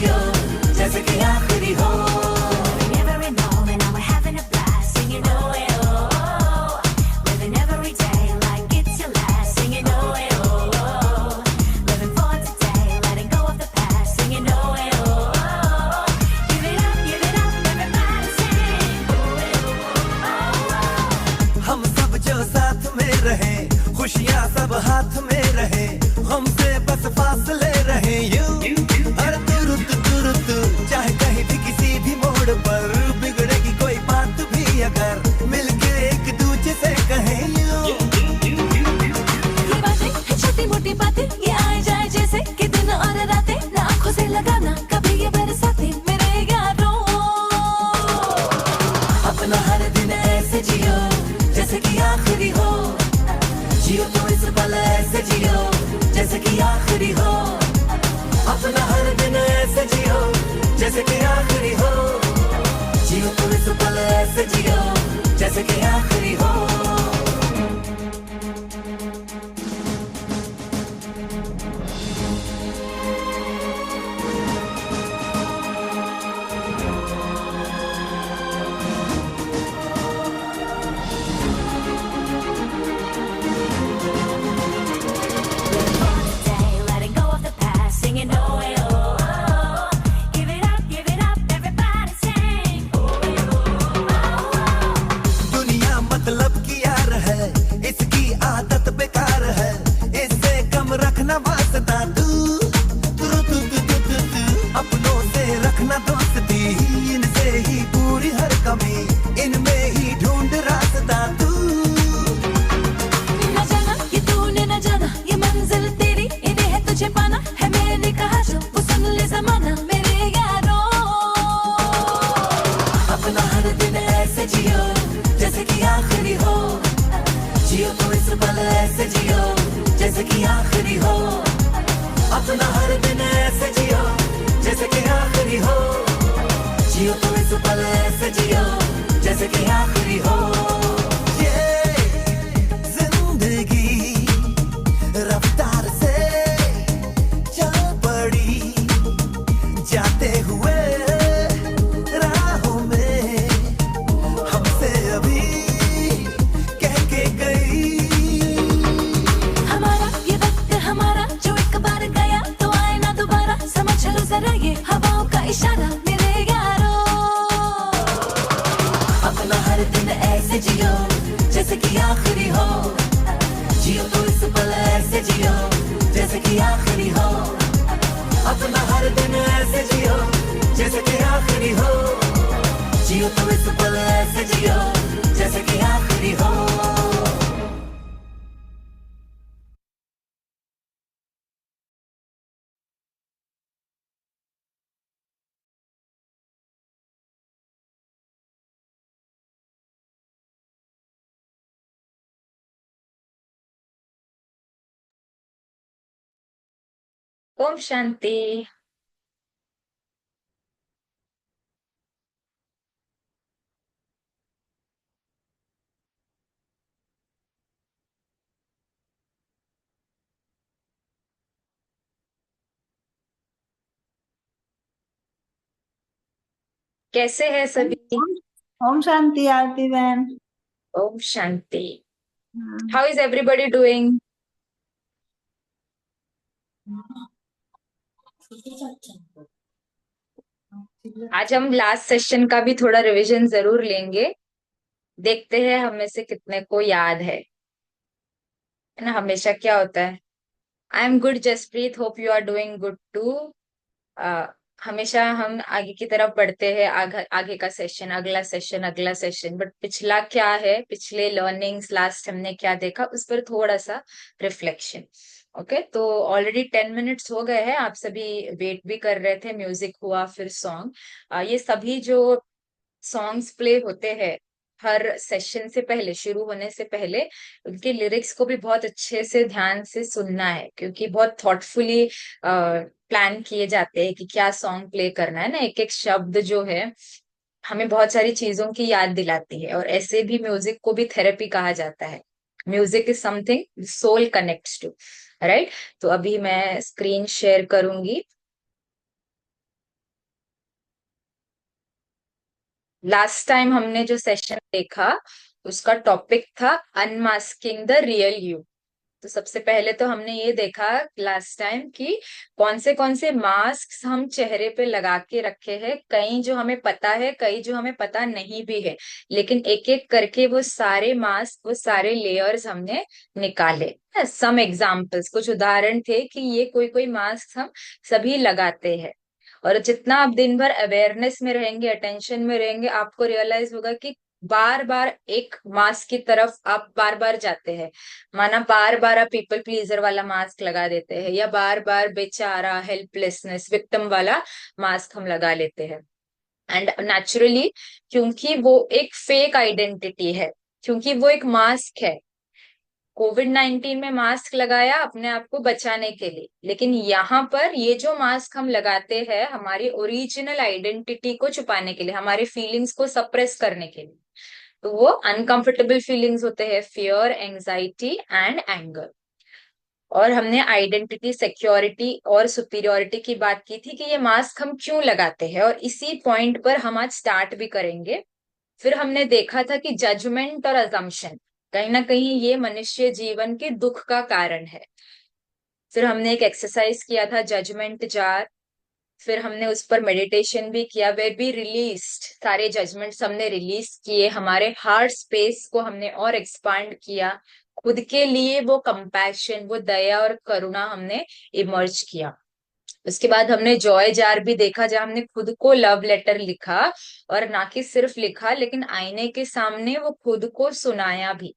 जियो जैसे कि आखिरी हो। Every moment now we're having a blast, singing oh eh, oh oh. Living every day like it's your last, singing oh eh, oh oh. Living for today, letting go of the past, singing oh eh, oh oh. Give it up, everybody sing oh eh, oh oh. हम सब जो साथ में रहे, खुशियाँ सब हाथ में रहे, हमसे बस फासले रहे यूं। अरे तुरुत चाहे कहीं भी किसी भी मोड़ पर बिगड़ेगी कोई बात भी अगर मिलके एक दूजे से कहें यूं। ये बातें हैं छोटी मोटी बातें, ये आए जाए जैसे कि दिन और रातें, ना आँखों से लगाना कभी ये बरसाते मेरे यारों। अपना हर दिन ऐसे जियो जैसे कि आखिरी हो, जियो तो इस पल ऐसे जियो जैसे कि आखिरी हो। अपना हर दिन ऐसे जियो जैसे कि आखिरी हो, जियो तो इस पल ऐसे जियो जैसे कि आखिरी हो। Letting go of the past, singing oh eh, oh oh. Give it up, everybody sing oh eh, oh oh. दुनिया मतलब की यार है, इसकी आदत बेकार है, इससे कम रखना वास्ता तू। अपनों से रखना दोस्ती, इनसे ही पूरी हर कमी, इनमें ही ढूंढ रास्ता तू। न जाना ये तूने न जाना, ये मंजिल तेरी इन्हें है तुझे पाना, है मैंने कहा जो वो सुन ले जमाना मेरे यारों। अपना हर दिन ऐसे जियो जैसे कि आखिरी हो, जियो तो इस पल ऐसे जियो जैसे कि आखिरी हो। अपना हर दिन ऐसे जियो जैसे कि आखिरी हो, जियो तो इस पल ऐसे जियो जैसे कि आखिरी हो। ये जिंदगी रफ्तार से चल पड़ी, जाते हुए राहों में हमसे अभी कह के गई। हमारा ये वक्त हमारा जो एक बार गया तो आए ना दोबारा, समझ लो जरा ये हवाओं का इशारा मेरे यारों। अपना हर दिन ऐसे जियो जैसे कि आखिरी हो, जियो तो इस पल ऐसे जियो जैसे कि आखिरी हो। अपना हर दिन ऐसे जियो जैसे कि आखिरी हो, जियो तो इस पल ऐसे जियो जैसे कि आखिरी हो। ओम शांति। कैसे हैं सभी? ओम शांति आरती बहन। ओम शांति। How is everybody doing? आज हम लास्ट सेशन का भी थोड़ा रिवीजन जरूर लेंगे, देखते हैं हम में से कितने को याद है ना। हमेशा क्या होता है, I am good Jaspreet, hope you are doing good too. हमेशा हम आगे की तरफ बढ़ते हैं, आगे का सेशन, अगला सेशन, अगला सेशन, बट पिछला क्या है, पिछले लर्निंग्स, लास्ट हमने क्या देखा, उस पर थोड़ा सा रिफ्लेक्शन। ओके, तो ऑलरेडी 10 मिनट्स हो गए हैं, आप सभी वेट भी कर रहे थे, म्यूजिक हुआ फिर सॉन्ग। ये सभी जो सॉन्ग्स प्ले होते हैं हर सेशन से पहले, शुरू होने से पहले, उनके लिरिक्स को भी बहुत अच्छे से ध्यान से सुनना है, क्योंकि बहुत थॉटफुली प्लान किए जाते हैं कि क्या सॉन्ग प्ले करना है ना। एक एक शब्द जो है हमें बहुत सारी चीजों की याद दिलाती है, और ऐसे भी म्यूजिक को भी थेरेपी कहा जाता है। Music is something soul connects to, right. तो अभी मैं स्क्रीन शेयर करूंगी। लास्ट टाइम हमने जो सेशन देखा उसका टॉपिक था अनमास्किंग द रियल यू। तो सबसे पहले तो हमने ये देखा लास्ट टाइम कि कौन से मास्क हम चेहरे पे लगा के रखे हैं, कई जो हमें पता है, कई जो हमें पता नहीं भी है, लेकिन एक एक करके वो सारे मास्क, वो सारे लेयर्स हमने निकाले। सम एग्जाम्पल्स, कुछ उदाहरण थे कि ये कोई कोई मास्क हम सभी लगाते हैं। और जितना आप दिन भर अवेयरनेस में रहेंगे, अटेंशन में रहेंगे, आपको रियलाइज होगा कि बार बार एक मास्क की तरफ आप बार बार जाते हैं। माना बार बार आप पीपल प्लीजर वाला मास्क लगा देते हैं, या बार बार बेचारा, हेल्पलेसनेस, विक्टिम वाला मास्क हम लगा लेते हैं। एंड नेचुरली, क्योंकि वो एक फेक आइडेंटिटी है, क्योंकि वो एक मास्क है। कोविड-19 में मास्क लगाया अपने आप को बचाने के लिए, लेकिन यहाँ पर ये जो मास्क हम लगाते हैं हमारी ओरिजिनल आइडेंटिटी को छुपाने के लिए, हमारे फीलिंग्स को सप्रेस करने के लिए। तो वो अनकंफर्टेबल फीलिंग्स होते हैं, फियर, एंजाइटी एंड एंगर। और हमने आइडेंटिटी, सिक्योरिटी और सुपीरियोरिटी की बात की थी कि ये मास्क हम क्यों लगाते हैं, और इसी पॉइंट पर हम आज स्टार्ट भी करेंगे। फिर हमने देखा था कि जजमेंट और अजम्पशन कहीं ना कहीं ये मनुष्य जीवन के दुख का कारण है। फिर हमने एक एक्सरसाइज किया था, जजमेंट जार। फिर हमने उस पर मेडिटेशन भी किया, वे भी रिलीज्ड, सारे जजमेंट्स हमने रिलीज किए, हमारे हार्ट स्पेस को हमने और एक्सपांड किया। खुद के लिए वो कंपैशन, वो दया और करुणा हमने इमर्ज किया। उसके बाद हमने जॉय जार भी देखा, जहां हमने खुद को लव लेटर लिखा, और ना कि सिर्फ लिखा लेकिन आईने के सामने वो खुद को सुनाया भी।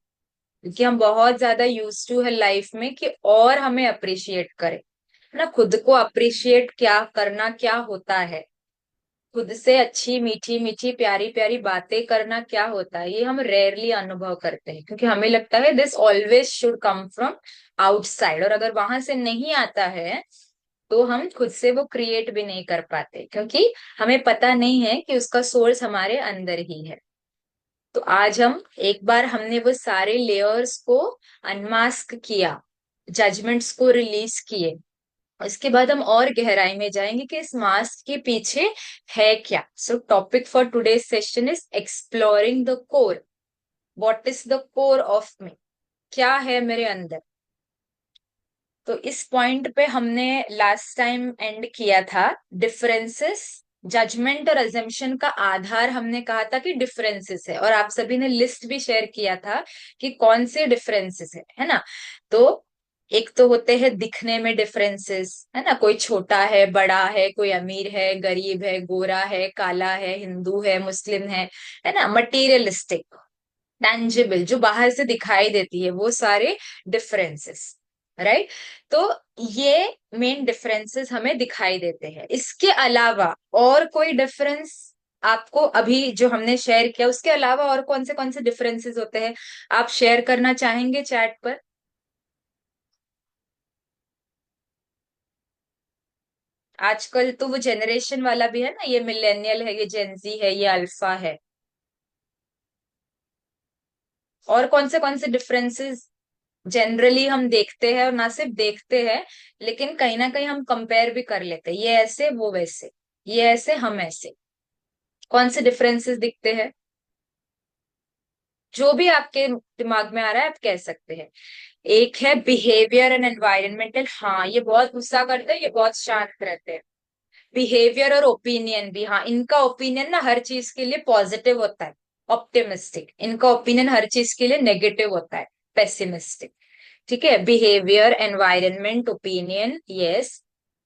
क्योंकि हम बहुत ज्यादा यूज टू है लाइफ में कि और हमें अप्रिशिएट करें, है ना। खुद को अप्रिशिएट क्या करना क्या होता है, खुद से अच्छी मीठी मीठी प्यारी प्यारी बातें करना क्या होता है, ये हम रेयरली अनुभव करते हैं, क्योंकि हमें लगता है this always should come from outside, और अगर वहां से नहीं आता है तो हम खुद से वो क्रिएट भी नहीं कर पाते, क्योंकि हमें पता नहीं है कि उसका सोर्स हमारे अंदर ही है। तो आज हम एक बार हमने वो सारे लेयर्स को अनमास्क किया, जजमेंट्स को रिलीज किए। इसके बाद हम और गहराई में जाएंगे कि इस मास्क के पीछे है क्या। सो topic for today session is exploring the core. What is the core of me, क्या है मेरे अंदर। तो इस पॉइंट पे हमने लास्ट टाइम एंड किया था डिफरेंसेस। जजमेंट और अजम्पशन का आधार हमने कहा था कि डिफरेंसेस है, और आप सभी ने लिस्ट भी शेयर किया था कि कौन से डिफरेंसेस है ना। तो एक तो होते हैं दिखने में डिफरेंसेस, है ना, कोई छोटा है, बड़ा है, कोई अमीर है, गरीब है, गोरा है, काला है, हिंदू है, मुस्लिम है ना। मटीरियलिस्टिक, टेंजिबल, जो बाहर से दिखाई देती है, वो सारे डिफरेंसेस, राइट। तो ये मेन डिफरेंसेस हमें दिखाई देते हैं। इसके अलावा और कोई डिफरेंस आपको अभी जो हमने शेयर किया उसके अलावा और कौन से डिफरेंसेस होते हैं, आप शेयर करना चाहेंगे चैट पर। आजकल तो वो जेनरेशन वाला भी है ना, ये मिलेनियल है, ये जेंजी है, ये अल्फा है। और कौन से डिफरेंसेस जनरली हम देखते हैं, और ना सिर्फ देखते हैं लेकिन कहीं ना कहीं हम कंपेयर भी कर लेते हैं, ये ऐसे वो वैसे, ये ऐसे हम ऐसे। कौन से डिफरेंसेस दिखते हैं, जो भी आपके दिमाग में आ रहा है आप कह सकते हैं। एक है बिहेवियर एंड एनवायरमेंटल, हाँ ये बहुत गुस्सा करते हैं, ये बहुत शांत रहते हैं। बिहेवियर और ओपिनियन भी, हाँ इनका ओपिनियन ना हर चीज के लिए पॉजिटिव होता है, ऑप्टिमिस्टिक। इनका ओपिनियन हर चीज के लिए नेगेटिव होता है, पेसिमिस्टिक। ठीक है, behaviour, environment, opinion, yes,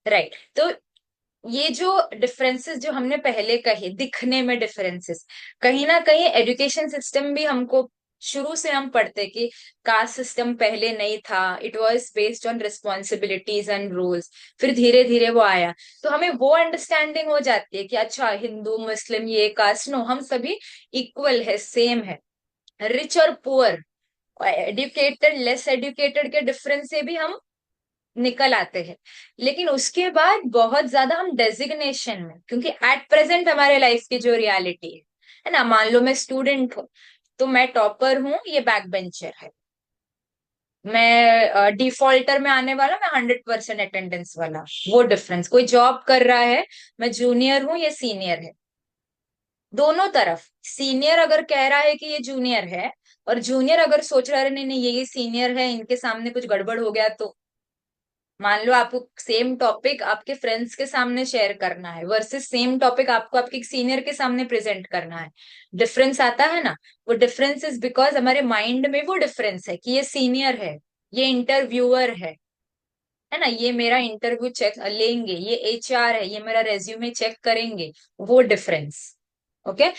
right. तो ये जो डिफरेंसेस जो हमने पहले कहे, दिखने में डिफरेंसेस, कहीं ना कहीं एजुकेशन सिस्टम भी हमको, शुरू से हम पढ़ते कि कास्ट सिस्टम पहले नहीं था, it was based on responsibilities and rules. फिर धीरे धीरे वो आया, तो हमें वो अंडरस्टैंडिंग हो जाती है कि अच्छा हिंदू मुस्लिम ये कास्ट, नो, हम सभी इक्वल है, सेम है। रिच और पुअर, एडुकेटेड लेस एडुकेटेड के डिफरेंस से भी हम निकल आते हैं। लेकिन उसके बाद बहुत ज्यादा हम डेजिग्नेशन में, क्योंकि एट प्रेजेंट हमारे लाइफ की जो रियलिटी है ना, मान लो मैं स्टूडेंट हूँ, तो मैं टॉपर हूँ, ये बैक बेंचर है। मैं डिफॉल्टर में आने वाला, मैं 100% अटेंडेंस वाला, वो डिफरेंस। कोई जॉब कर रहा है, मैं जूनियर हूँ, ये सीनियर है। दोनों तरफ, सीनियर अगर कह रहा है कि ये जूनियर है, और जूनियर अगर सोच रहा है नहीं नहीं ये सीनियर है, इनके सामने कुछ गड़बड़ हो गया तो, मान लो आपको सेम टॉपिक आपके फ्रेंड्स के सामने शेयर करना है वर्सेस सेम टॉपिक आपको आपके सीनियर के सामने प्रेजेंट करना है, डिफरेंस आता है ना। वो डिफरेंस इज बिकॉज हमारे माइंड में वो डिफरेंस है कि ये सीनियर है, ये इंटरव्यूअर है ना, ये मेरा इंटरव्यू चेक लेंगे, ये एचआर है, ये मेरा रेज्यूमे चेक करेंगे, वो difference. Okay.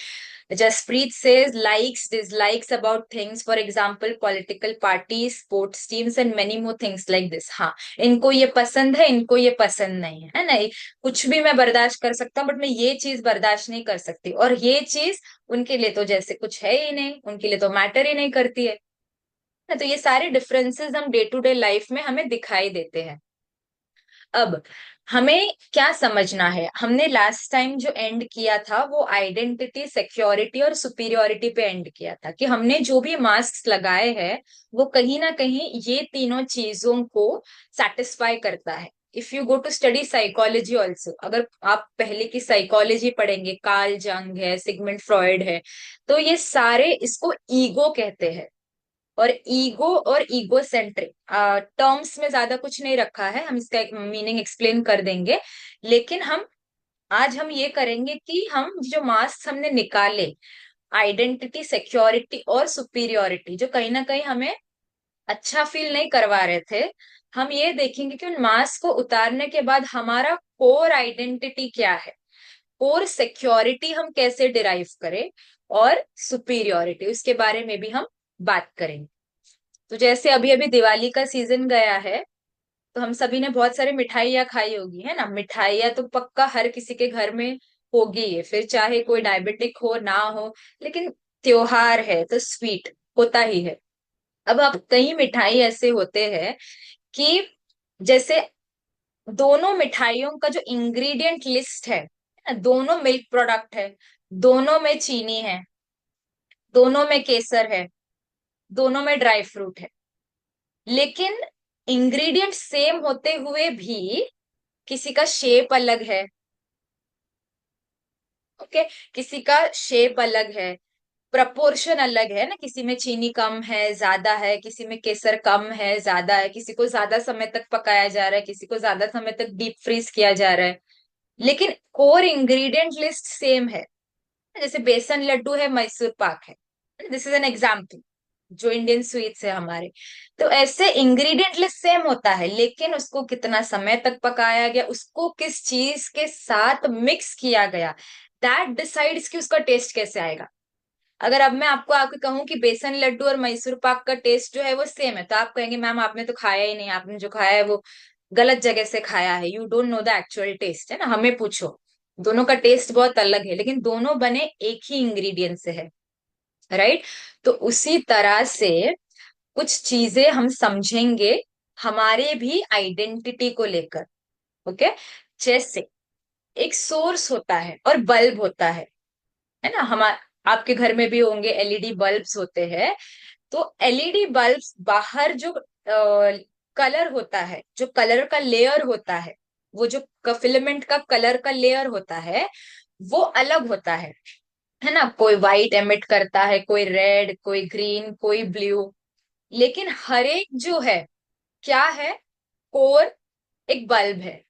Jaspreet says likes dislikes about things, for example political parties, sports teams and many more things like this। हाँ, इनको ये पसंद है, इनको ये पसंद नहीं है ना, कुछ भी मैं बर्दाश्त कर सकता हूँ बट मैं ये चीज बर्दाश्त नहीं कर सकती, और ये चीज उनके लिए तो जैसे कुछ है ही नहीं, उनके लिए तो मैटर ही नहीं करती है ना। तो ये सारे डिफरेंसेस हम डे टू डे लाइफ में हमें दिखाई देते हैं। अब हमें क्या समझना है, हमने लास्ट टाइम जो एंड किया था वो आइडेंटिटी, सिक्योरिटी और सुपीरियोरिटी पे एंड किया था, कि हमने जो भी मास्क लगाए हैं वो कहीं ना कहीं ये तीनों चीजों को सेटिस्फाई करता है। If you go to study psychology also, अगर आप पहले की साइकोलॉजी पढ़ेंगे, कार्ल जंग है, सिगमंड फ्रॉइड है, तो ये सारे इसको ईगो कहते हैं। और ईगो और ईगो सेंट्रिक टर्म्स में ज्यादा कुछ नहीं रखा है, हम इसका मीनिंग एक्सप्लेन कर देंगे, लेकिन हम ये करेंगे कि हम जो मार्क्स हमने निकाले, आइडेंटिटी, सिक्योरिटी और सुपीरियोरिटी, जो कहीं ना कहीं हमें अच्छा फील नहीं करवा रहे थे, हम ये देखेंगे कि उन मार्क्स को उतारने के बाद हमारा कोर आइडेंटिटी क्या है, कोर सिक्योरिटी हम कैसे डिराइव करें, और सुपीरियोरिटी उसके बारे में भी हम बात करेंगे। तो जैसे अभी अभी दिवाली का सीजन गया है, तो हम सभी ने बहुत सारी मिठाइयाँ खाई होगी, है ना। मिठाइयाँ तो पक्का हर किसी के घर में होगी है, फिर चाहे कोई डायबिटिक हो ना हो, लेकिन त्योहार है तो स्वीट होता ही है। अब कई मिठाई ऐसे होते हैं कि जैसे दोनों मिठाइयों का जो इंग्रेडिएंट लिस्ट है, दोनों मिल्क प्रोडक्ट है, दोनों में चीनी है, दोनों में केसर है, दोनों में ड्राई फ्रूट है, लेकिन इंग्रेडिएंट सेम होते हुए भी किसी का शेप अलग है। ओके, किसी का शेप अलग है, प्रपोर्शन अलग है ना, किसी में चीनी कम है ज्यादा है, किसी में केसर कम है ज्यादा है, किसी को ज्यादा समय तक पकाया जा रहा है, किसी को ज्यादा समय तक डीप फ्रीज किया जा रहा है, लेकिन कोर इंग्रेडिएंट लिस्ट सेम है। जैसे बेसन लड्डू है, मैसूर पाक है, दिस इज एन एग्जाम्पल, जो इंडियन स्वीट्स है हमारे। तो ऐसे इंग्रेडिएंट लिस्ट सेम होता है, लेकिन उसको कितना समय तक पकाया गया, उसको किस चीज के साथ मिक्स किया गया, दैट डिसाइड्स कि उसका टेस्ट कैसे आएगा। अगर अब मैं आपको आके कहूं कि बेसन लड्डू और मैसूर पाक का टेस्ट जो है वो सेम है, तो आप कहेंगे मैम आपने तो खाया ही नहीं, आपने जो खाया है वो गलत जगह से खाया है, you don't know the actual taste, है ना। हमें पूछो, दोनों का टेस्ट बहुत अलग है, लेकिन दोनों बने एक ही इंग्रेडिएंट से है, राइट। तो उसी तरह से कुछ चीजें हम समझेंगे हमारे भी आइडेंटिटी को लेकर। ओके, जैसे एक सोर्स होता है और बल्ब होता है ना। हमारे आपके घर में भी होंगे एलईडी बल्ब्स होते हैं। तो एलईडी बल्ब्स बाहर जो कलर होता है, जो कलर का लेयर होता है, वो जो फिलामेंट का कलर का लेयर होता है वो अलग होता है ना। कोई व्हाइट एमिट करता है, कोई रेड, कोई ग्रीन, कोई ब्लू, लेकिन हर एक जो है क्या है, कोर एक बल्ब है,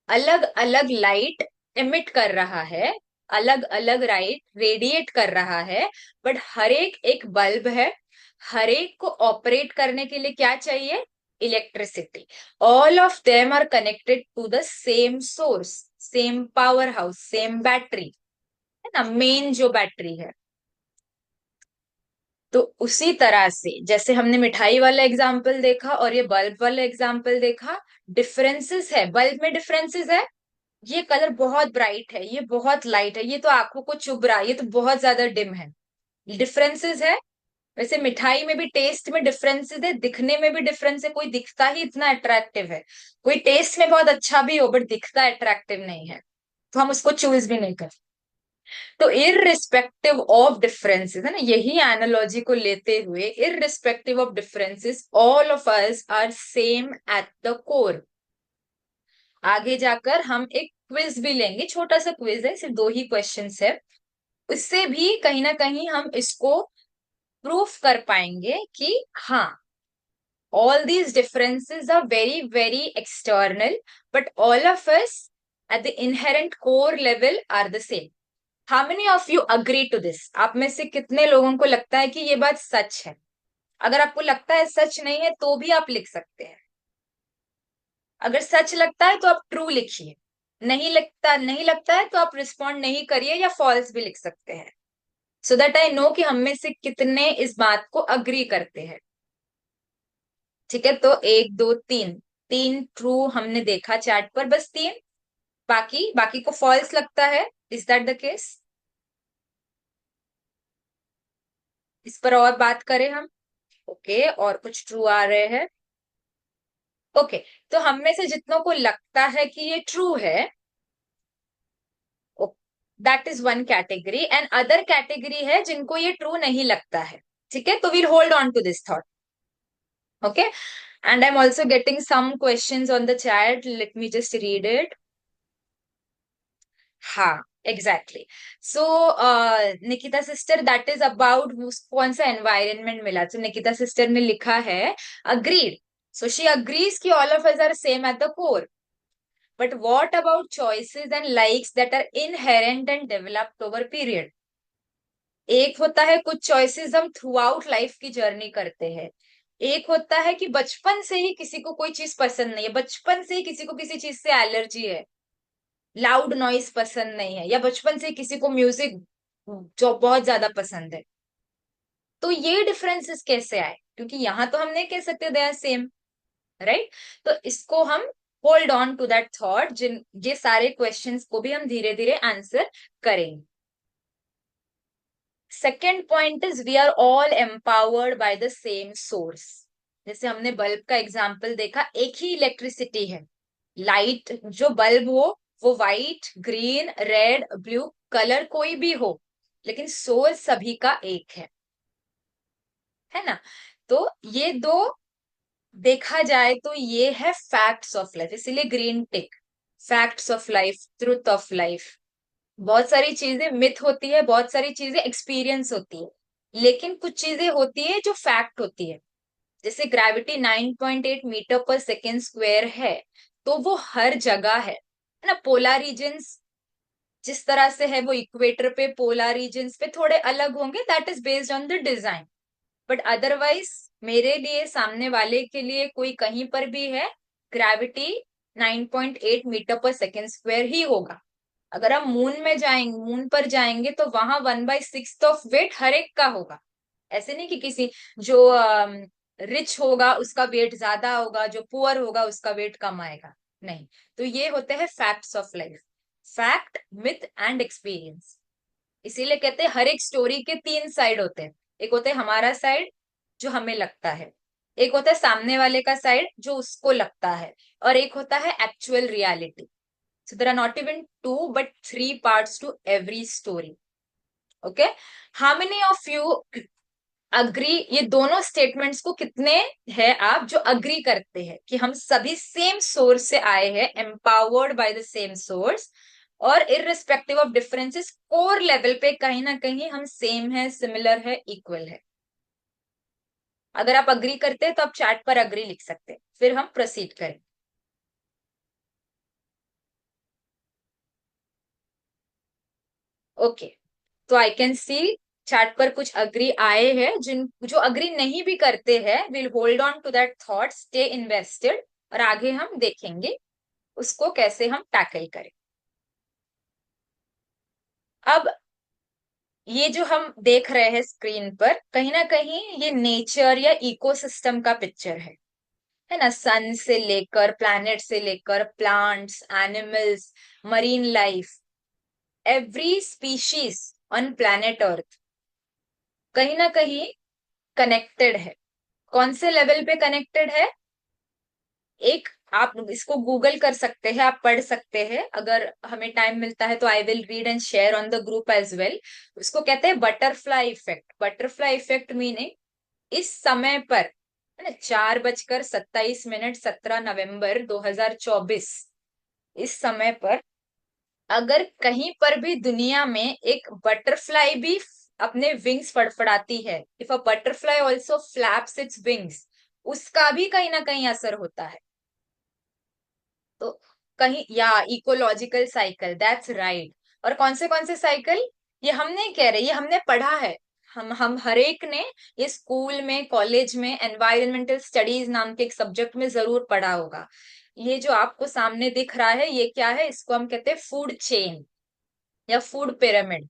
अलग अलग लाइट एमिट कर रहा है, अलग अलग लाइट रेडिएट कर रहा है, बट हर एक एक बल्ब है। हर एक को ऑपरेट करने के लिए क्या चाहिए, electricity. All of them are connected to the same source, same power house, same battery, है ना, मेन जो बैटरी है। तो उसी तरह से जैसे हमने मिठाई वाला एग्जाम्पल देखा और ये बल्ब वाला एग्जाम्पल देखा, डिफरेंसेस है, बल्ब में डिफरेंसेस है, ये कलर बहुत ब्राइट है, ये बहुत लाइट है, ये तो आंखों को चुभ रहा है, ये तो बहुत ज्यादा डिम है, डिफरेंसेस है। वैसे मिठाई में भी टेस्ट में डिफरेंसेस है, दिखने में भी डिफरेंस है, कोई दिखता ही इतना अट्रैक्टिव है, कोई टेस्ट में बहुत अच्छा भी हो बट दिखता अट्रैक्टिव नहीं है, तो हम उसको चूज भी नहीं करते। तो इररिस्पेक्टिव ऑफ डिफरेंसेस, है ना, यही एनालॉजी को लेते हुए, irrespective of differences all of us are same at the core. आगे जाकर हम एक क्विज भी लेंगे, छोटा सा क्विज है, सिर्फ 2 ही क्वेश्चंस है। उससे भी कहीं ना कहीं हम इसको प्रूफ कर पाएंगे कि हाँ, all these differences are very very external, but all of us at the inherent core level are the same. How many of you agree to this? आप में से कितने लोगों को लगता है कि ये बात सच है? अगर आपको लगता है सच नहीं है तो भी आप लिख सकते हैं। अगर सच लगता है तो आप ट्रू लिखिए, नहीं लगता है तो आप रिस्पॉन्ड नहीं करिए या फॉल्स भी लिख सकते हैं, सो दैट आई नो कि हम में से कितने इस बात को अग्री करते हैं। ठीक है, तो एक दो तीन, तीन ट्रू हमने देखा चैट पर, बस तीन। बाकी बाकी को फॉल्स लगता है। Is that the case? इस पर और बात करें हम। ओके, और कुछ ट्रू आ रहे हैं। ओके, तो हम में से जितनों को लगता है कि ये ट्रू है, that is one category, and other category है जिनको ये ट्रू नहीं लगता है। ठीक है, तो we'll hold on to this thought. Okay, and I am also getting some questions on the chat, let me just read it. हाँ, exactly. So Nikita sister, that is about कौन सा एनवायरनमेंट मिला, तो निकिता सिस्टर ने लिखा है अग्रीड। सो शी अग्रीज कि all of us are same at the core, but what about choices and likes that are inherent and developed over period? एक होता है कुछ चॉइसेस हम थ्रू आउट लाइफ की जर्नी करते हैं, एक होता है कि बचपन से ही किसी को कोई चीज पसंद नहीं है, बचपन से ही किसी को किसी चीज से एलर्जी है, लाउड नॉइस पसंद नहीं है, या बचपन से किसी को म्यूजिक जो बहुत ज्यादा पसंद है। तो ये डिफरेंसेस कैसे आए? क्योंकि यहाँ तो हम नहीं कह सकते दे आर सेम, राइट? तो इसको हम hold on to that thought, जिन ये सारे क्वेश्चंस को भी हम धीरे धीरे आंसर करेंगे। Second point is we are all empowered by the same source. जैसे हमने बल्ब का एग्जाम्पल देखा, एक ही इलेक्ट्रिसिटी है, लाइट जो बल्ब हो वो white, green, red, blue colour कोई भी हो, लेकिन सोर्स सभी का एक है ना? तो ये दो देखा जाए तो ये है फैक्ट्स ऑफ लाइफ, इसीलिए green tick. Facts of life, truth of life. बहुत सारी चीजें मिथ होती है, बहुत सारी चीजें एक्सपीरियंस होती है, लेकिन कुछ चीजें होती है जो फैक्ट होती है। जैसे ग्रेविटी 9.8 मीटर पर सेकेंड स्क्वायर है, तो वो हर जगह है ना? पोलर रीजन्स जिस तरह से है वो इक्वेटर पे, पोलर रीजन्स पे थोड़े अलग होंगे, that is based on the design, but otherwise मेरे लिए, सामने वाले के लिए, कोई कहीं पर भी है, ग्रेविटी 9.8 मीटर पर सेकेंड स्क्वायर ही होगा। अगर हम मून में जाएंगे, मून पर जाएंगे, तो वहां 1/6 ऑफ वेट हर एक का होगा। ऐसे नहीं कि किसी जो रिच होगा उसका वेट ज्यादा होगा, जो पुअर होगा उसका वेट कम आएगा, नहीं। तो ये होते हैं facts of life, fact, myth and experience. इसीलिए कहते हैं हर एक स्टोरी के तीन साइड होते हैं। एक होता है हमारा साइड जो हमें लगता है, एक होता है सामने वाले का साइड जो उसको लगता है, और एक होता है actual reality. So there are not even two but three parts to every story. Okay? How many of you agree? ये दोनों स्टेटमेंट्स को कितने हैं आप जो अग्री करते हैं कि हम सभी सेम सोर्स से आए हैं, empowered by the same source, और irrespective of differences core level पे कहीं ना कहीं हम सेम है, सिमिलर है, इक्वल है? अगर आप अग्री करते हैं तो आप चैट पर अग्री लिख सकते हैं, फिर हम प्रोसीड करें। ओके, तो आई कैन सी चैट पर कुछ अग्री आए हैं। जिन जो अग्री नहीं भी करते हैं, will hold on to that thought, stay invested, और आगे हम देखेंगे उसको कैसे हम टैकल करें। अब ये जो हम देख रहे हैं स्क्रीन पर, कहीं ना कहीं ये नेचर या इकोसिस्टम का पिक्चर है ना? सन से लेकर, प्लैनेट से लेकर, plants, animals, marine life, every species on planet earth कहीं ना कहीं कनेक्टेड है। कौन से लेवल पे कनेक्टेड है? एक, आप इसको गूगल कर सकते हैं, आप पढ़ सकते हैं, अगर हमें टाइम मिलता है तो I will read and share on the group as well. उसको कहते हैं butterfly effect. Butterfly effect meaning इस समय पर, है ना, 4:27 17 नवंबर 2024, इस समय पर अगर कहीं पर भी दुनिया में एक बटरफ्लाई भी अपने विंग्स फड़फड़ाती है, if a butterfly also flaps its wings, उसका भी कहीं ना कहीं असर होता है। तो कहीं, या इकोलॉजिकल साइकिल, दैट्स राइट। और कौन से साइकिल, ये हम नहीं कह रहे, ये हमने पढ़ा है। हम हर एक ने ये स्कूल में, कॉलेज में एनवायरमेंटल स्टडीज नाम के एक सब्जेक्ट में जरूर पढ़ा होगा। ये जो आपको सामने दिख रहा है, ये क्या है, इसको हम कहते हैं फूड चेन या फूड पिरामिड,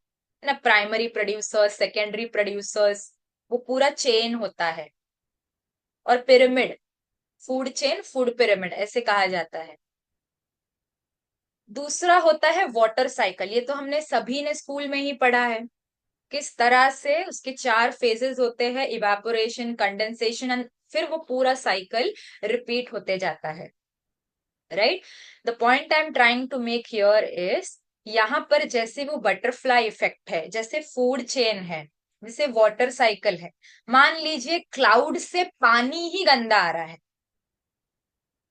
है ना। प्राइमरी प्रोड्यूसर्स, सेकेंडरी प्रोड्यूसर्स, वो पूरा चेन होता है। और pyramid, food chain, food pyramid ऐसे कहा जाता है। दूसरा होता है वाटर साइकिल, ये तो हमने सभी ने स्कूल में ही पढ़ा है। किस तरह से उसके 4 फेजेस होते हैं, इवापोरेशन, कंडेंसेशन एंड फिर वो पूरा साइकिल रिपीट होते जाता है, right. The point I am trying to make here is, यहाँ पर जैसे वो बटरफ्लाई इफेक्ट है, जैसे फूड चेन है, जैसे वाटर साइकिल है। मान लीजिए क्लाउड से पानी ही गंदा आ रहा है,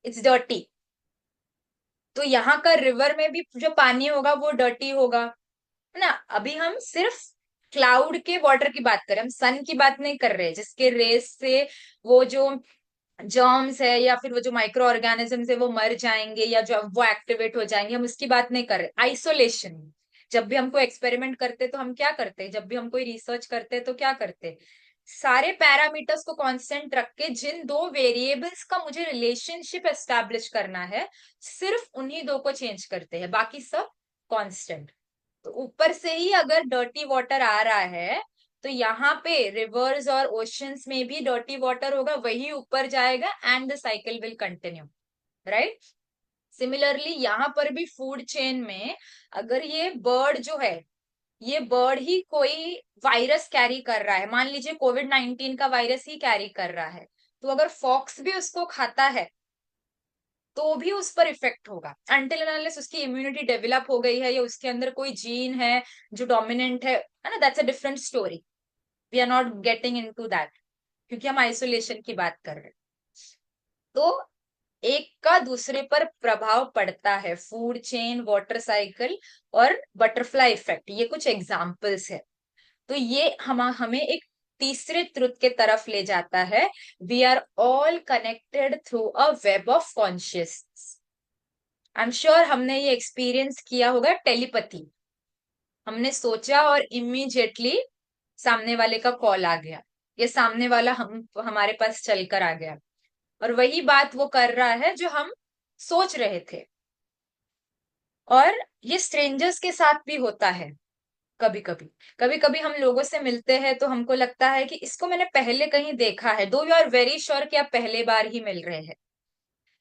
इट्स डर्टी, तो यहाँ का रिवर में भी जो पानी होगा वो डर्टी होगा, है ना। अभी हम सिर्फ क्लाउड के वाटर की बात करें, हम सन की बात नहीं कर रहे, जिसके रेस से वो जो जर्म्स है या फिर वो जो माइक्रो ऑर्गेनिजम्स है वो मर जाएंगे या जो वो एक्टिवेट हो जाएंगे, हम उसकी बात नहीं कर रहे। आइसोलेशन, जब भी हमको एक्सपेरिमेंट करते तो हम क्या करते, जब भी हम कोई रिसर्च करते तो क्या करते, सारे पैरामीटर्स को कांस्टेंट रख के जिन 2 वेरिएबल्स का मुझे रिलेशनशिप एस्टैब्लिश करना है, सिर्फ उन्हीं 2 को चेंज करते हैं, बाकी सब कांस्टेंट। तो ऊपर से ही अगर डर्टी वाटर आ रहा है, तो यहाँ पे रिवर्स और ओशंस में भी डर्टी वाटर होगा, वही ऊपर जाएगा and the cycle will continue, right. Similarly यहाँ पर भी फूड चेन में, अगर ये बर्ड जो है, ये बर्ड ही कोई वायरस कैरी कर रहा है, मान लीजिए कोविड-19 का वायरस ही कैरी कर रहा है, तो अगर फॉक्स भी उसको खाता है तो भी उस पर इफेक्ट होगा, अनटिल एंड अनलेस उसकी इम्यूनिटी डेवलप हो गई है या उसके अंदर कोई जीन है जो डोमिनेंट है ना, that's a different story. We are not getting into that, क्योंकि हम आइसोलेशन की बात कर रहे हैं। तो एक का दूसरे पर प्रभाव पड़ता है, फूड चेन, वाटर साइकिल और बटरफ्लाई इफेक्ट, ये कुछ एग्जाम्पल्स है। तो ये हमें एक तीसरे ट्रुथ के तरफ ले जाता है, we are all connected through a web of consciousness. I am sure हमने ये एक्सपीरियंस किया होगा, टेलीपैथी, हमने सोचा और इमीडिएटली सामने वाले का कॉल आ गया, ये सामने वाला हम हमारे पास चलकर आ गया और वही बात वो कर रहा है जो हम सोच रहे थे। और ये स्ट्रेंजर्स के साथ भी होता है। कभी कभी हम लोगों से मिलते हैं तो हमको लगता है कि इसको मैंने पहले कहीं देखा है, दो यू आर वेरी श्योर कि आप पहले बार ही मिल रहे हैं।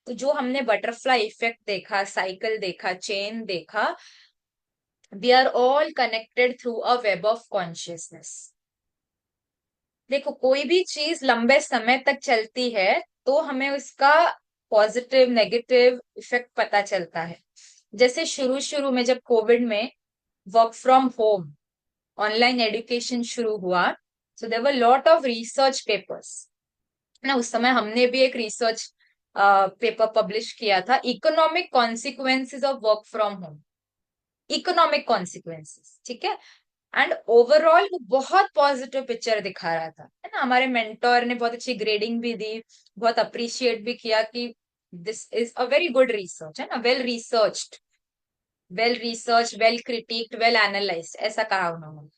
तो जो हमने बटरफ्लाई इफेक्ट देखा, साइकिल देखा, चेन देखा, we are all connected through a web of consciousness. देखो, कोई भी चीज लंबे समय तक चलती है तो हमें उसका पॉजिटिव नेगेटिव इफेक्ट पता चलता है। जैसे शुरू शुरू में जब कोविड में work from home, online education शुरू हुआ, so there were lot of research papers ना। उस समय हमने भी एक रिसर्च पेपर पब्लिश किया था, economic consequences of work from home, economic consequences, ठीक है। एंड ओवरऑल वो बहुत पॉजिटिव पिक्चर दिखा रहा था, है ना। हमारे मेंटोर ने बहुत अच्छी ग्रेडिंग भी दी, बहुत अप्रिशिएट भी किया कि this is a very good research, है ना, well research, well critiqued, well analysed, ऐसा कहा उन्होंने।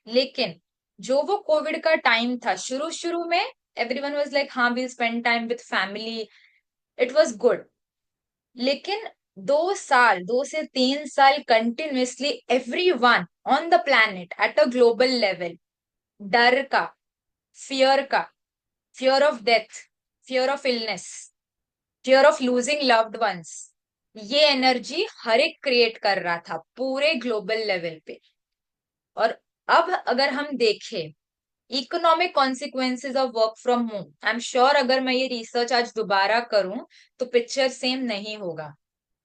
लेकिन जो वो कोविड का टाइम था, शुरू शुरू में एवरीवन वाज लाइक, हाँ will spend time with family, it was good. लेकिन 2 साल, 2 से 3 साल continuously everyone on the planet at a global level, डर का, फियर का, fear of death, fear of illness, fear of losing loved ones, ये energy हर एक क्रिएट कर रहा था पूरे ग्लोबल लेवल पे। और अब अगर हम देखें economic consequences of work from home, I am sure अगर मैं ये रिसर्च आज दोबारा करूं तो पिक्चर सेम नहीं होगा,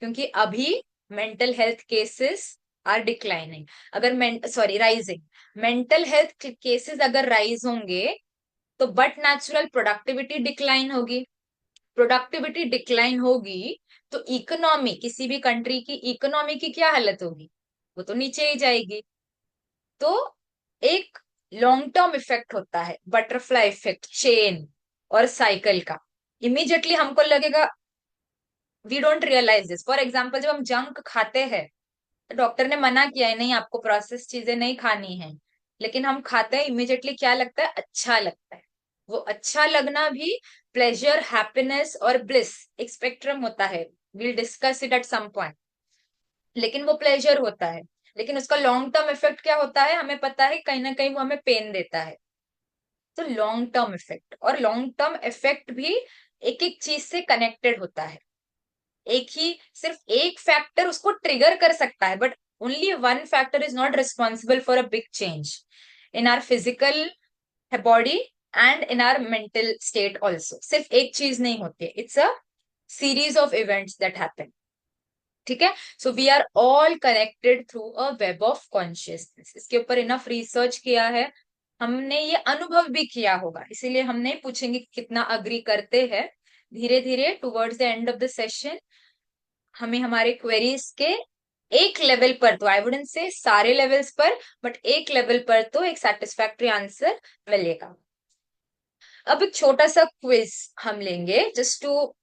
क्योंकि अभी mental health cases are declining, अगर sorry rising, mental health cases अगर राइज होंगे तो बट नेचुरल प्रोडक्टिविटी डिक्लाइन होगी, प्रोडक्टिविटी डिक्लाइन होगी तो इकोनॉमी, किसी भी कंट्री की इकोनॉमी की क्या हालत होगी? वो तो नीचे ही जाएगी। तो एक लॉन्ग टर्म इफेक्ट होता है, बटरफ्लाई इफेक्ट, चेन और साइकिल का। इमीडिएटली हमको लगेगा, we don't realise this. For example, जब हम जंक खाते हैं तो डॉक्टर ने मना किया है नहीं आपको प्रोसेस चीजें नहीं खानी है, लेकिन हम खाते हैं, इमीडिएटली क्या लगता है? अच्छा लगता है। वो अच्छा लगना भी प्लेजर, हैप्पीनेस और ब्लिस एक स्पेक्ट्रम होता है, we'll discuss it at some point. लेकिन वो प्लेजर होता है, लेकिन उसका लॉन्ग टर्म इफेक्ट क्या होता है हमें पता है, कहीं ना कहीं वो हमें पेन देता है। तो लॉन्ग टर्म इफेक्ट, और लॉन्ग टर्म इफेक्ट भी एक एक चीज से कनेक्टेड होता है। एक ही सिर्फ एक फैक्टर उसको ट्रिगर कर सकता है, but only one factor is not responsible for a big change in our physical body and in our mental state also. सिर्फ एक चीज नहीं होती है, it's a series of events that happen. ठीक है, so we are all connected through a web of consciousness. इसके ऊपर इनफ रिसर्च किया है, हमने ये अनुभव भी किया होगा, इसीलिए हम नहीं पूछेंगे कि कितना अग्री करते हैं। धीरे धीरे towards the end of the session हमें हमारे क्वेरीज के एक लेवल पर, तो आई वुडंट से सारे लेवल्स पर, बट एक लेवल पर तो एक सेटिस्फैक्टरी आंसर मिलेगा। अब एक छोटा सा क्विज हम लेंगे just to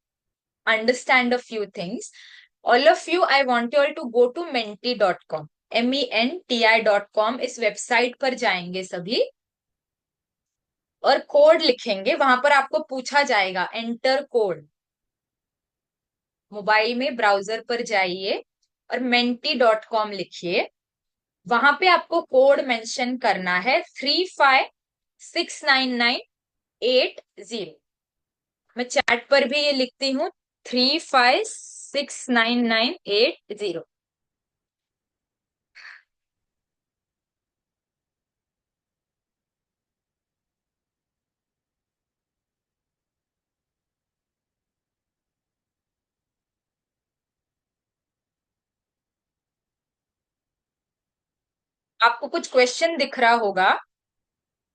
understand a few things. All of you, I want you all to go to menti.com, MENTI.com। इस वेबसाइट पर जाएंगे सभी और कोड लिखेंगे, वहां पर आपको पूछा जाएगा एंटर कोड। मोबाइल में ब्राउजर पर जाइए और menti.com लिखिए, वहां पे आपको कोड मेंशन करना है 356998 मैं चैट पर भी ये लिखती हूँ, 356998। आपको कुछ क्वेश्चन दिख रहा होगा,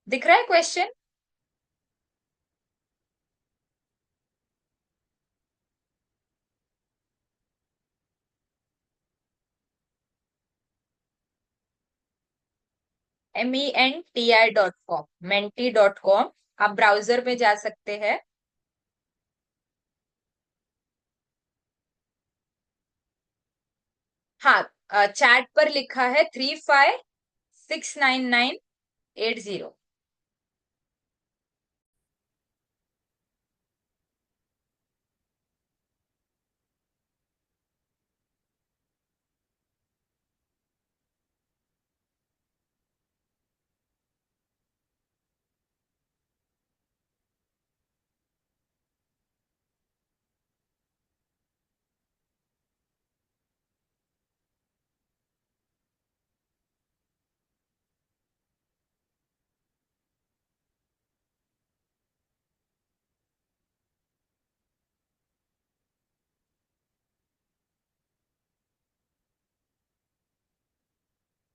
दिख रहा है क्वेश्चन? MENTI.com, menti.com। आप ब्राउजर में जा सकते हैं। हाँ, चैट पर लिखा है 356998।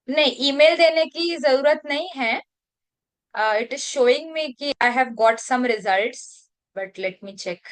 नहीं, ईमेल देने की जरूरत नहीं है। इट इज शोइंग मी कि I have got some results, but let me check.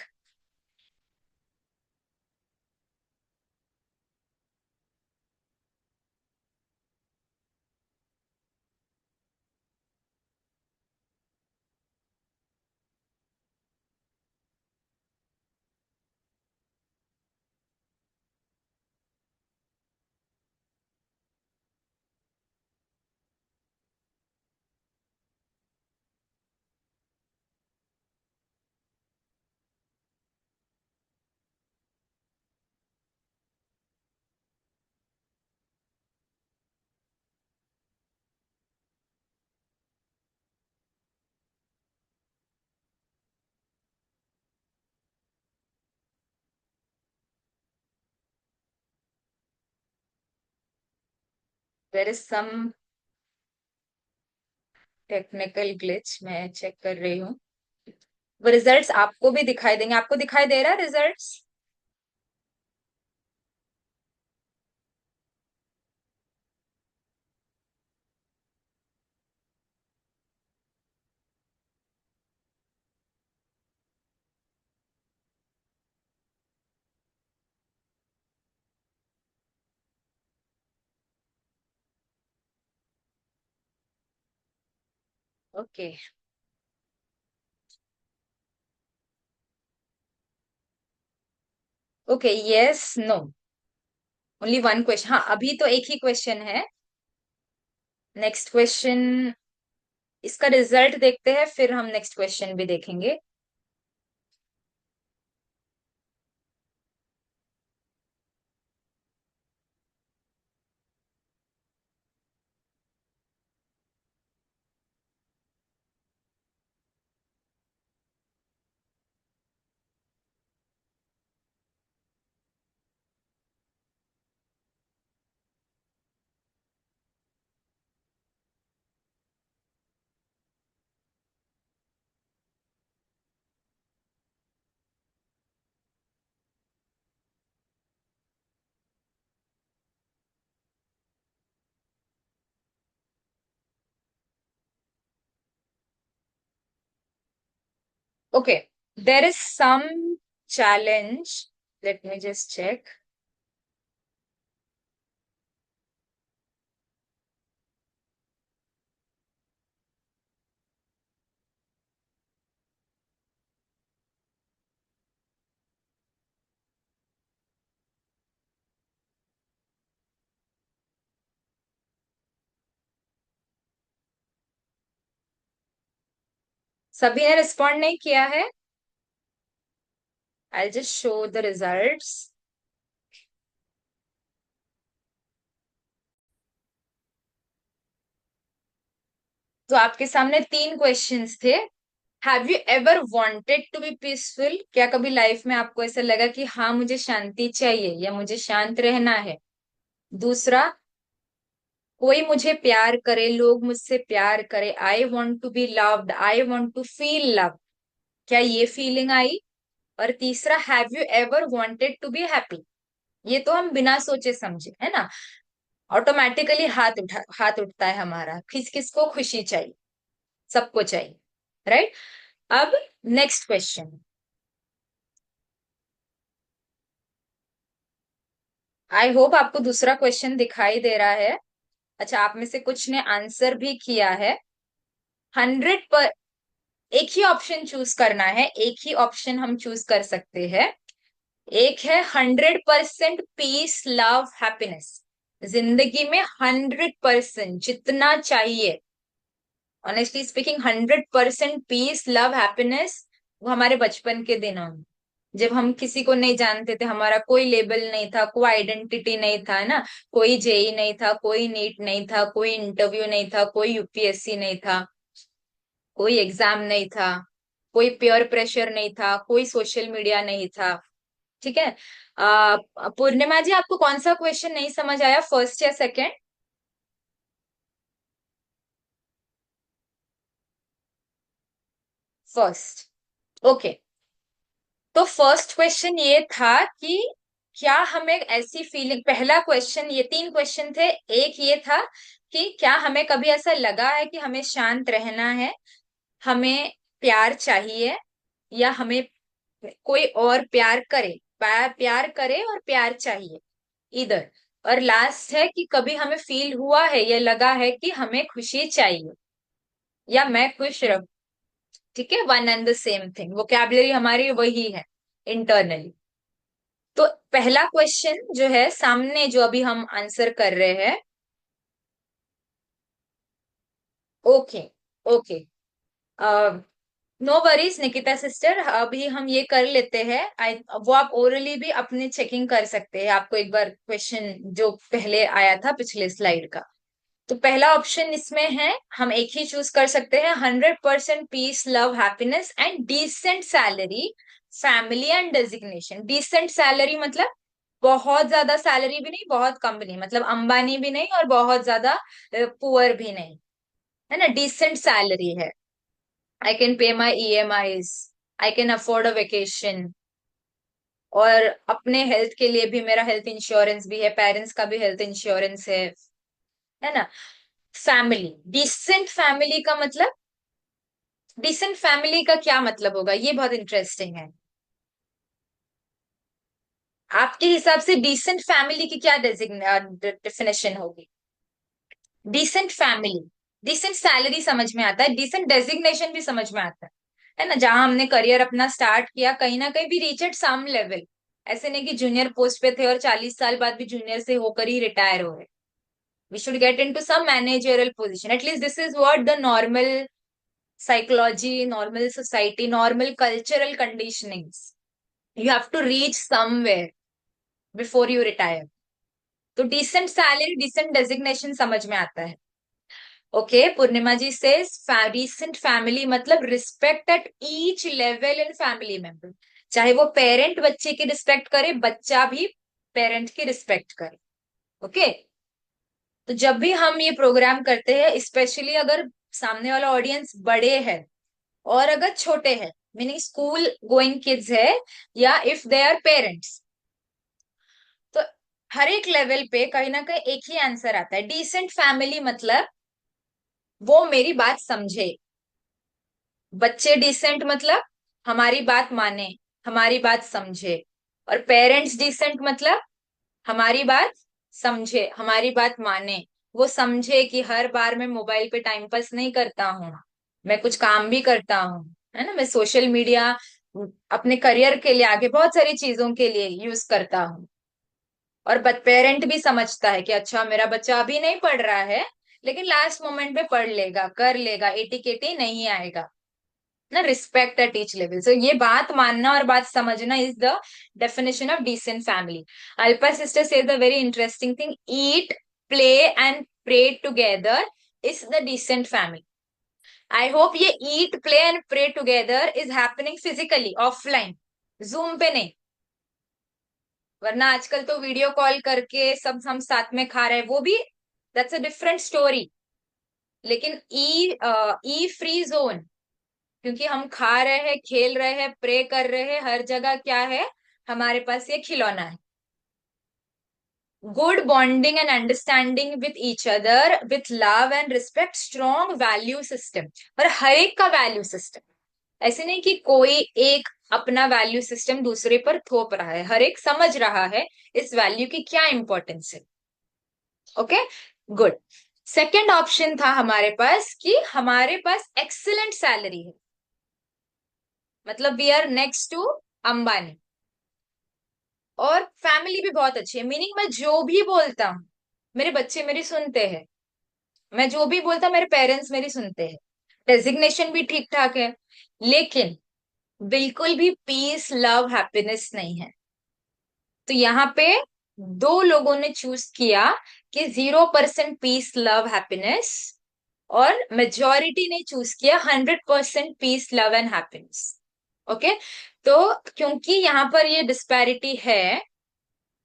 There is some technical glitch, मैं चेक कर रही हूँ। वो रिजल्ट्स आपको भी दिखाई देंगे, आपको दिखाई दे रहा है results? Okay okay, yes no, only one question. हाँ, अभी तो एक ही क्वेश्चन है। नेक्स्ट क्वेश्चन, इसका रिजल्ट देखते हैं, फिर हम नेक्स्ट क्वेश्चन भी देखेंगे। Okay, there is some challenge, let me just check. सभी ने रिस्पॉन्ड नहीं किया है। I just show the results. तो आपके सामने तीन क्वेश्चंस थे। Have you ever wanted to be peaceful? क्या कभी लाइफ में आपको ऐसा लगा कि हाँ मुझे शांति चाहिए या मुझे शांत रहना है? दूसरा, कोई मुझे प्यार करे, लोग मुझसे प्यार करे, I want to be loved, I want to feel love, क्या ये फीलिंग आई? और तीसरा, have you ever wanted to be happy? ये तो हम बिना सोचे समझे, है ना, ऑटोमेटिकली हाथ उठता है हमारा, किस किस को खुशी चाहिए, सबको चाहिए, राइट? अब नेक्स्ट क्वेश्चन। आई होप आपको दूसरा क्वेश्चन दिखाई दे रहा है। अच्छा, आप में से कुछ ने आंसर भी किया है। 100 एक ही ऑप्शन चूज करना है, एक ही ऑप्शन हम चूज कर सकते हैं। एक है 100% पीस लव हैप्पीनेस, जिंदगी में 100% जितना चाहिए, honestly speaking 100% peace love happiness, वो हमारे बचपन के दिनों में, जब हम किसी को नहीं जानते थे, हमारा कोई लेबल नहीं था, कोई आइडेंटिटी नहीं था, है ना, कोई जेई नहीं था, कोई नीट नहीं था, कोई इंटरव्यू नहीं था, कोई यूपीएससी नहीं था, कोई एग्जाम नहीं था, कोई पेयर प्रेशर नहीं था, कोई सोशल मीडिया नहीं था। ठीक है। पूर्णिमा जी, आपको कौन सा क्वेश्चन नहीं समझ आया, फर्स्ट या सेकंड? फर्स्ट। ओके, तो फर्स्ट क्वेश्चन ये था कि क्या हमें ऐसी फीलिंग, पहला क्वेश्चन, ये तीन क्वेश्चन थे। एक ये था कि क्या हमें कभी ऐसा लगा है कि हमें शांत रहना है, हमें प्यार चाहिए, या हमें कोई और प्यार करे, प्यार करे और प्यार चाहिए, इधर। और लास्ट है कि कभी हमें फील हुआ है या लगा है कि हमें खुशी चाहिए या मैं खुश रहूं। ठीक है, one and the same thing, vocabulary हमारी वही है इंटरनली। तो पहला क्वेश्चन जो है सामने, जो अभी हम आंसर कर रहे हैं। Okay okay, no worries Nikita sister, अभी हम ये कर लेते हैं। वो आप ओरली भी अपने चेकिंग कर सकते हैं, आपको एक बार क्वेश्चन जो पहले आया था पिछले स्लाइड का। तो पहला ऑप्शन इसमें है, हम एक ही चूज कर सकते हैं, 100% peace love happiness and decent salary, family and designation. Decent salary मतलब बहुत ज्यादा सैलरी भी नहीं, बहुत कम भी नहीं, मतलब अंबानी भी नहीं और बहुत ज्यादा पुअर भी नहीं, है ना, डिसेंट सैलरी है। I can pay my EMIs, I can afford a vacation, और अपने हेल्थ के लिए भी मेरा हेल्थ इंश्योरेंस भी है, पेरेंट्स का भी हेल्थ इंश्योरेंस है ना। फैमिली, डिसेंट फैमिली का मतलब, डिसेंट फैमिली का क्या मतलब होगा, ये बहुत इंटरेस्टिंग है। आपके हिसाब से डिसेंट फैमिली की क्या डेफिनेशन होगी? डिसेंट फैमिली, डिसेंट सैलरी समझ में आता है, डिसेंट डेजिग्नेशन भी समझ में आता है ना। जहां हमने करियर अपना स्टार्ट किया, कहीं ना कहीं भी रीच एट सम लेवल। ऐसे नहीं कि जूनियर पोस्ट पे थे और 40 साल बाद भी जूनियर से होकर ही रिटायर हो रहे। We should get into some managerial position, at least this is what the normal psychology, normal society, normal cultural conditionings. You have to reach somewhere before you retire. तो डिसेंट सैलरी, डिसेंट डेजिग्नेशन समझ में आता है। Okay, पूर्णिमा जी से decent family मतलब respect at each level in family member. चाहे वो parent बच्चे की रिस्पेक्ट करे, बच्चा भी पेरेंट की रिस्पेक्ट करे। ओके, तो जब भी हम ये प्रोग्राम करते हैं, स्पेशली अगर सामने वाला ऑडियंस बड़े है और अगर छोटे हैं, मीनिंग स्कूल गोइंग किड्स है, या इफ दे आर पेरेंट्स, तो हर एक लेवल पे कहीं ना कहीं एक ही आंसर आता है। डिसेंट फैमिली मतलब वो मेरी बात समझे। बच्चे डिसेंट मतलब हमारी बात माने, हमारी बात समझे। और पेरेंट्स डिसेंट मतलब हमारी बात समझे, हमारी बात माने। वो समझे कि हर बार मैं मोबाइल पे टाइम पास नहीं करता हूँ, मैं कुछ काम भी करता हूँ, है ना। मैं सोशल मीडिया अपने करियर के लिए, आगे बहुत सारी चीजों के लिए यूज करता हूँ। और पेरेंट भी समझता है कि अच्छा मेरा बच्चा अभी नहीं पढ़ रहा है, लेकिन लास्ट मोमेंट पे पढ़ लेगा, कर लेगा, एटी केटी नहीं आएगा ना। Respect at each level. So ये बात मानना और बात समझना is the definition of decent family. Alpa sister says the very interesting thing, eat, play and pray together is the decent family. I hope ये eat, play and pray together is happening physically, offline, Zoom पे नहीं। वरना आजकल तो video call करके सब हम साथ में खा रहे हैं, वो भी दैट्स अ डिफरेंट स्टोरी। लेकिन ई फ्री जोन, क्योंकि हम खा रहे हैं, खेल रहे हैं, प्रे कर रहे हैं, हर जगह क्या है, हमारे पास ये खिलौना है। Good bonding and understanding with each other with love and respect, strong value system. और हर एक का वैल्यू सिस्टम, ऐसे नहीं कि कोई एक अपना वैल्यू सिस्टम दूसरे पर थोप रहा है, हर एक समझ रहा है इस वैल्यू की क्या इंपॉर्टेंस है। Okay, good. सेकेंड ऑप्शन था हमारे पास कि हमारे पास एक्सीलेंट सैलरी है, मतलब we are next to Ambani, और फैमिली भी बहुत अच्छी है। मीनिंग मैं जो भी बोलता हूँ मेरे बच्चे मेरी सुनते हैं, मैं जो भी बोलता मेरे पेरेंट्स मेरी सुनते हैं, डेजिग्नेशन भी ठीक ठाक है, लेकिन बिल्कुल भी पीस, लव, हैप्पीनेस नहीं है। तो यहाँ पे दो लोगों ने चूज किया कि 0% पीस, लव, हैप्पीनेस, और मेजॉरिटी ने चूज किया 100% peace, love and happiness. Okay, तो क्योंकि यहाँ पर ये डिस्पैरिटी है,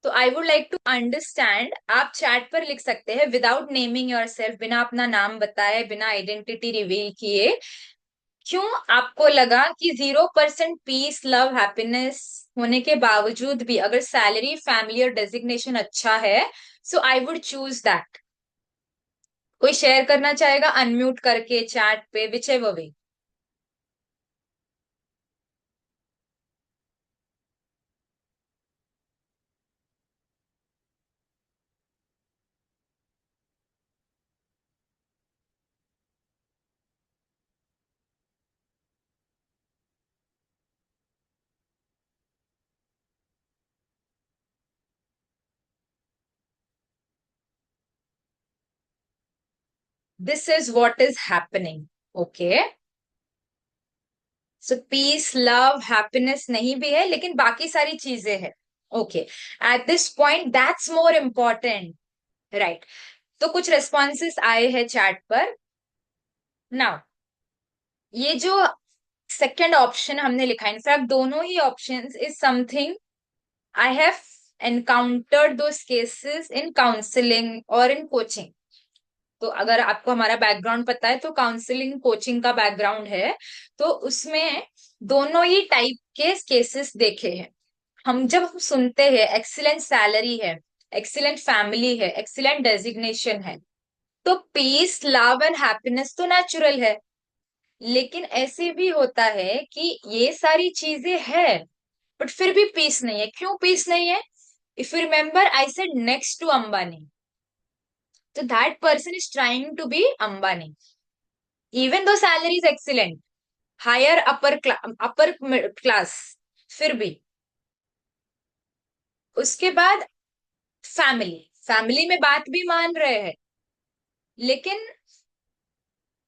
तो I would like to understand, आप चैट पर लिख सकते हैं विदाउट नेमिंग योर सेल्फ, बिना अपना नाम बताए, बिना आइडेंटिटी रिवील किए, क्यों आपको लगा कि 0% पीस, लव, हैप्पीनेस होने के बावजूद भी अगर सैलरी, फैमिली और डेजिग्नेशन अच्छा है, so I would choose that. कोई शेयर करना चाहेगा अनम्यूट करके चैट पे, whichever way. This is what is happening. Okay, so peace, love, happiness नहीं भी है, लेकिन बाकी सारी चीजें हैं। Okay, at this point that's more important, right. तो कुछ रेस्पॉन्सेस आए हैं चैट पर। नाउ ये जो सेकेंड ऑप्शन हमने लिखा, इनफैक्ट दोनों ही options is something I have encountered those cases in counselling और इन कोचिंग। तो अगर आपको हमारा बैकग्राउंड पता है, तो काउंसलिंग कोचिंग का बैकग्राउंड है, तो उसमें दोनों ही टाइप के केसेस देखे हैं। हम जब हम सुनते हैं एक्सीलेंट सैलरी है, एक्सीलेंट फैमिली है, एक्सीलेंट डेजिग्नेशन है, तो पीस, लव एंड हैप्पीनेस तो नेचुरल है। लेकिन ऐसे भी होता है कि ये सारी चीजें है, बट फिर भी पीस नहीं है। क्यों पीस नहीं है? If you remember I said next to Ambani, तो that person is trying to be Ambani, even though salary is excellent, higher upper class, फिर भी। उसके बाद फैमिली, फैमिली में बात भी मान रहे हैं, लेकिन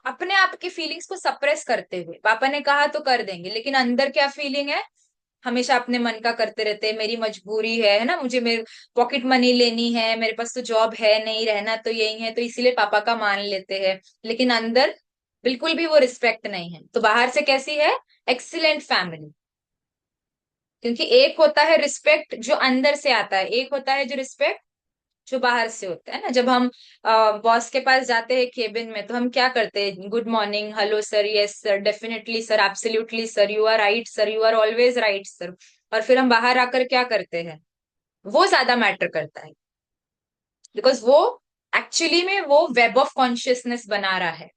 अपने आप की फीलिंग्स को सप्रेस करते हुए, पापा ने कहा तो कर देंगे, लेकिन अंदर क्या फीलिंग है, हमेशा अपने मन का करते रहते हैं, मेरी मजबूरी है ना, मुझे मेरे पॉकेट मनी लेनी है, मेरे पास तो जॉब है नहीं, रहना तो यही है, तो इसीलिए पापा का मान लेते हैं, लेकिन अंदर बिल्कुल भी वो रिस्पेक्ट नहीं है। तो बाहर से कैसी है, एक्सीलेंट फैमिली, क्योंकि एक होता है रिस्पेक्ट जो अंदर से आता है, एक होता है जो रिस्पेक्ट जो बाहर से होता है ना। जब हम बॉस के पास जाते हैं केबिन में, तो हम क्या करते हैं, good morning, hello sir, yes sir, definitely sir, absolutely sir, you are right sir, you are always right sir. और फिर हम बाहर आकर क्या करते हैं, वो ज्यादा मैटर करता है, बिकॉज वो एक्चुअली में वो वेब ऑफ कॉन्शियसनेस बना रहा है।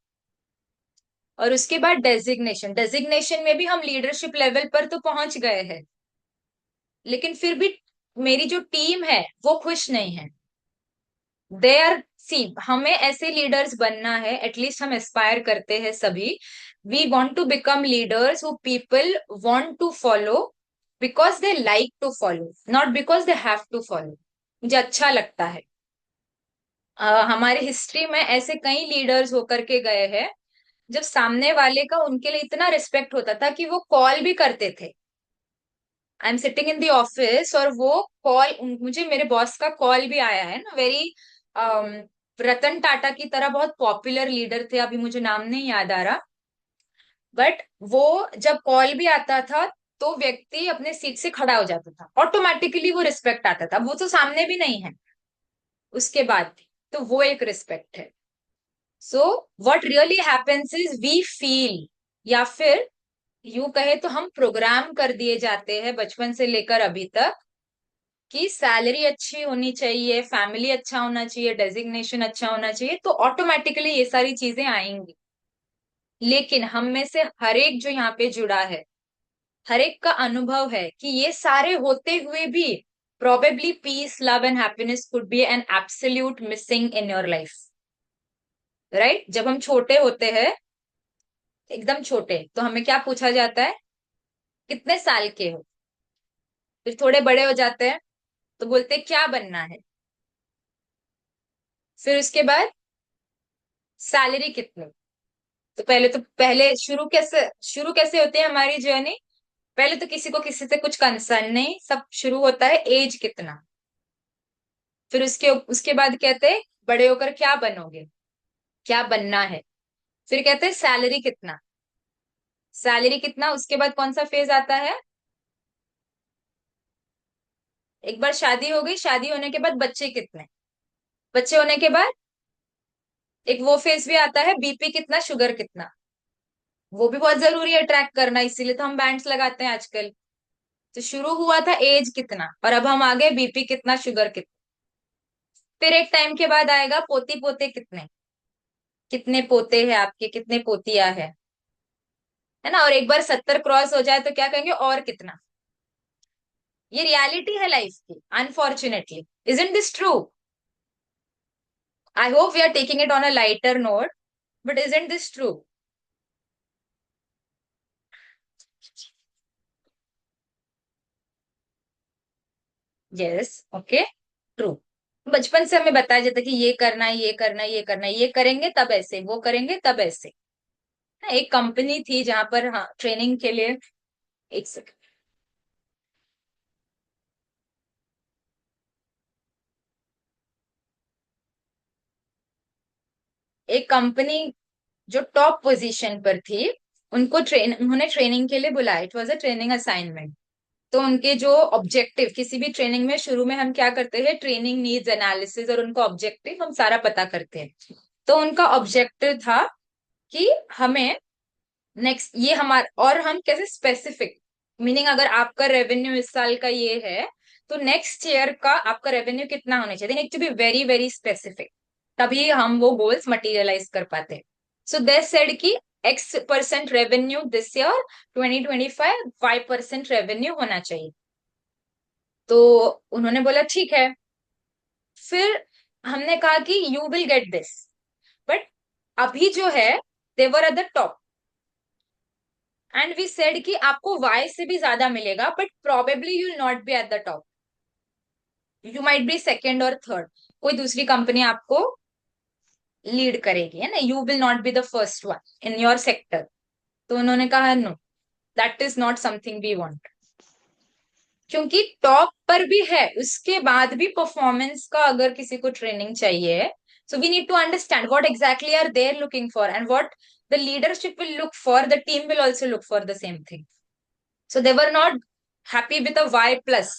और उसके बाद डेजिग्नेशन, डेजिग्नेशन में भी हम लीडरशिप लेवल पर तो पहुंच गए हैं, लेकिन फिर भी मेरी जो टीम है वो खुश नहीं है। दे आर, सी, हमें ऐसे लीडर्स बनना है, एटलीस्ट हम एस्पायर करते हैं सभी, we want to become leaders who people want to follow because they like to follow, not because they have to follow. मुझे अच्छा लगता है, हमारे हिस्ट्री में ऐसे कई लीडर्स होकर के गए हैं, जब सामने वाले का उनके लिए इतना रिस्पेक्ट होता था कि वो कॉल भी करते थे। I am sitting in the office और वो कॉल, मुझे मेरे बॉस का कॉल भी आया है ना, वेरी रतन टाटा की तरह बहुत पॉपुलर लीडर थे, अभी मुझे नाम नहीं याद आ रहा, बट वो जब कॉल भी आता था तो व्यक्ति अपने सीट से खड़ा हो जाता था, ऑटोमेटिकली वो रिस्पेक्ट आता था, वो तो सामने भी नहीं है उसके बाद भी, तो वो एक रिस्पेक्ट है। So what really happens is we feel, या फिर यूं कहे तो हम प्रोग्राम कर दिए जाते हैं बचपन से लेकर अभी तक, कि सैलरी अच्छी होनी चाहिए, फैमिली अच्छा होना चाहिए, डेजिग्नेशन अच्छा होना चाहिए, तो ऑटोमेटिकली ये सारी चीजें आएंगी। लेकिन हम में से हर एक जो यहाँ पे जुड़ा है, हर एक का अनुभव है कि ये सारे होते हुए भी probably peace, love and happiness could be an absolute missing in your life, right. जब हम छोटे होते हैं, एकदम छोटे, तो हमें क्या पूछा जाता है, कितने साल के हो। फिर थोड़े बड़े हो जाते हैं तो बोलते हैं क्या बनना है। फिर उसके बाद सैलरी कितनी। तो पहले शुरू कैसे होती है हमारी जर्नी, पहले तो किसी को किसी से कुछ कंसर्न नहीं, सब शुरू होता है एज कितना। फिर उसके उसके बाद कहते हैं बड़े होकर क्या बनोगे, क्या बनना है। फिर कहते हैं सैलरी कितना, सैलरी कितना, उसके बाद कौन सा फेज आता है, एक बार शादी हो गई, शादी होने के बाद बच्चे कितने, बच्चे होने के बाद एक वो फेज भी आता है, बीपी कितना, शुगर कितना। वो भी बहुत जरूरी है ट्रैक करना, इसीलिए तो हम बैंड्स लगाते हैं आजकल। तो शुरू हुआ था एज कितना, और अब हम आ गए बीपी कितना, शुगर कितना। फिर एक टाइम के बाद आएगा पोती पोते कितने, कितने पोते हैं आपके, कितने पोतियां है ना। और एक बार 70 क्रॉस हो जाए तो क्या कहेंगे, और कितना। ये रियलिटी है लाइफ की, unfortunately. Isn't this true? I hope we are taking it on a lighter note, but isn't this true? Yes, okay, true. बचपन से हमें बताया जाता है कि ये करना है, ये करना है, ये करना है, ये करेंगे तब ऐसे, वो करेंगे तब ऐसे। एक कंपनी थी जहां पर, हाँ, ट्रेनिंग के लिए, एक सेकंड, एक कंपनी जो टॉप पोजीशन पर थी, उन्होंने ट्रेनिंग के लिए बुलाया, it was a training assignment. तो उनके जो ऑब्जेक्टिव, किसी भी ट्रेनिंग में शुरू में हम क्या करते हैं, ट्रेनिंग नीड्स एनालिसिस और उनका ऑब्जेक्टिव हम सारा पता करते हैं। तो उनका ऑब्जेक्टिव था कि हमें नेक्स्ट ये हमारा, और हम कैसे स्पेसिफिक, मीनिंग अगर आपका रेवेन्यू इस साल का ये है, तो नेक्स्ट ईयर का आपका रेवेन्यू कितना होना चाहिए, need to be very very specific, तभी हम वो गोल्स मटेरियलाइज कर पाते हैं। सो दे सेड कि X% revenue this year, 2025 5% revenue होना चाहिए। तो उन्होंने बोला ठीक है। फिर हमने कहा कि you will get this, but अभी जो है they were at the top, and we said कि आपको वाई से भी ज्यादा मिलेगा, but probably you will not be at the top, you might be second और थर्ड, कोई दूसरी कंपनी आपको लीड करेगी, है ना, you will not be the first one in your sector. तो उन्होंने कहा no, that is not something we want, क्योंकि टॉप पर भी है उसके बाद भी परफॉर्मेंस का अगर किसी को ट्रेनिंग चाहिए, so we need to understand what exactly are they're looking for and what the leadership will look for, the team will also look for the same thing. So they were not happy with a Y plus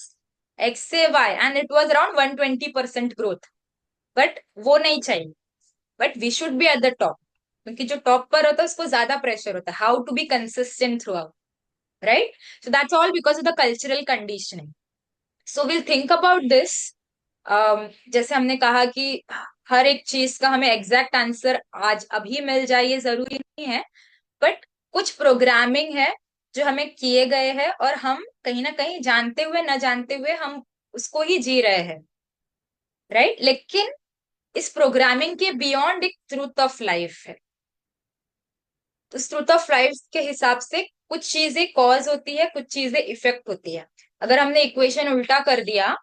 X से Y and it was around 120% growth, but वो नहीं चाहिए, but we should be at the top, क्योंकि जो top पर होता है उसको ज्यादा प्रेशर होता है, how to be consistent throughout, right. So that's all because of the cultural conditioning. So will think about this. जैसे हमने कहा कि हर एक चीज का हमें एग्जैक्ट आंसर आज अभी मिल जाए ये जरूरी नहीं है, बट कुछ प्रोग्रामिंग है जो हमें किए गए हैं और हम कहीं ना कहीं जानते हुए न जानते हुए हम उसको ही जी रहे हैं, राइट। लेकिन इस प्रोग्रामिंग के बियॉन्ड एक ट्रूथ ऑफ लाइफ है। तो इस ट्रूथ ऑफ लाइफ के हिसाब से कुछ चीजें कॉज होती है, कुछ चीजें इफेक्ट होती है। अगर हमने इक्वेशन उल्टा कर दिया,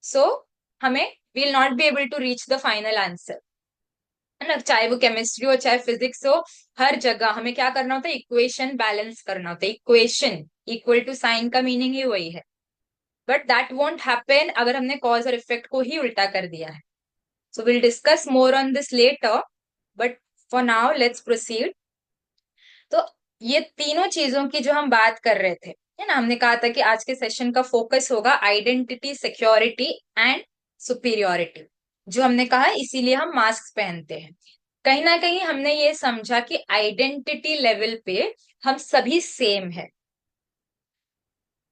सो हमें will not be able to reach the final answer, है ना, चाहे वो केमिस्ट्री हो चाहे फिजिक्स हो, हर जगह हमें क्या करना होता है, इक्वेशन बैलेंस करना होता है। इक्वेशन इक्वल टू साइन का मीनिंग ही वही है, बट दैट वोंट हैपन अगर हमने कॉज और इफेक्ट को ही उल्टा कर दिया है। So will discuss more on this later, but for now let's proceed. तो ये तीनों चीजों की जो हम बात कर रहे थे, है ना, हमने कहा था कि आज के सेशन का फोकस होगा आइडेंटिटी, सिक्योरिटी एंड सुपीरियोरिटी, जो हमने कहा इसीलिए हम मास्क पहनते हैं। कहीं ना कहीं हमने ये समझा कि आइडेंटिटी लेवल पे हम सभी सेम है,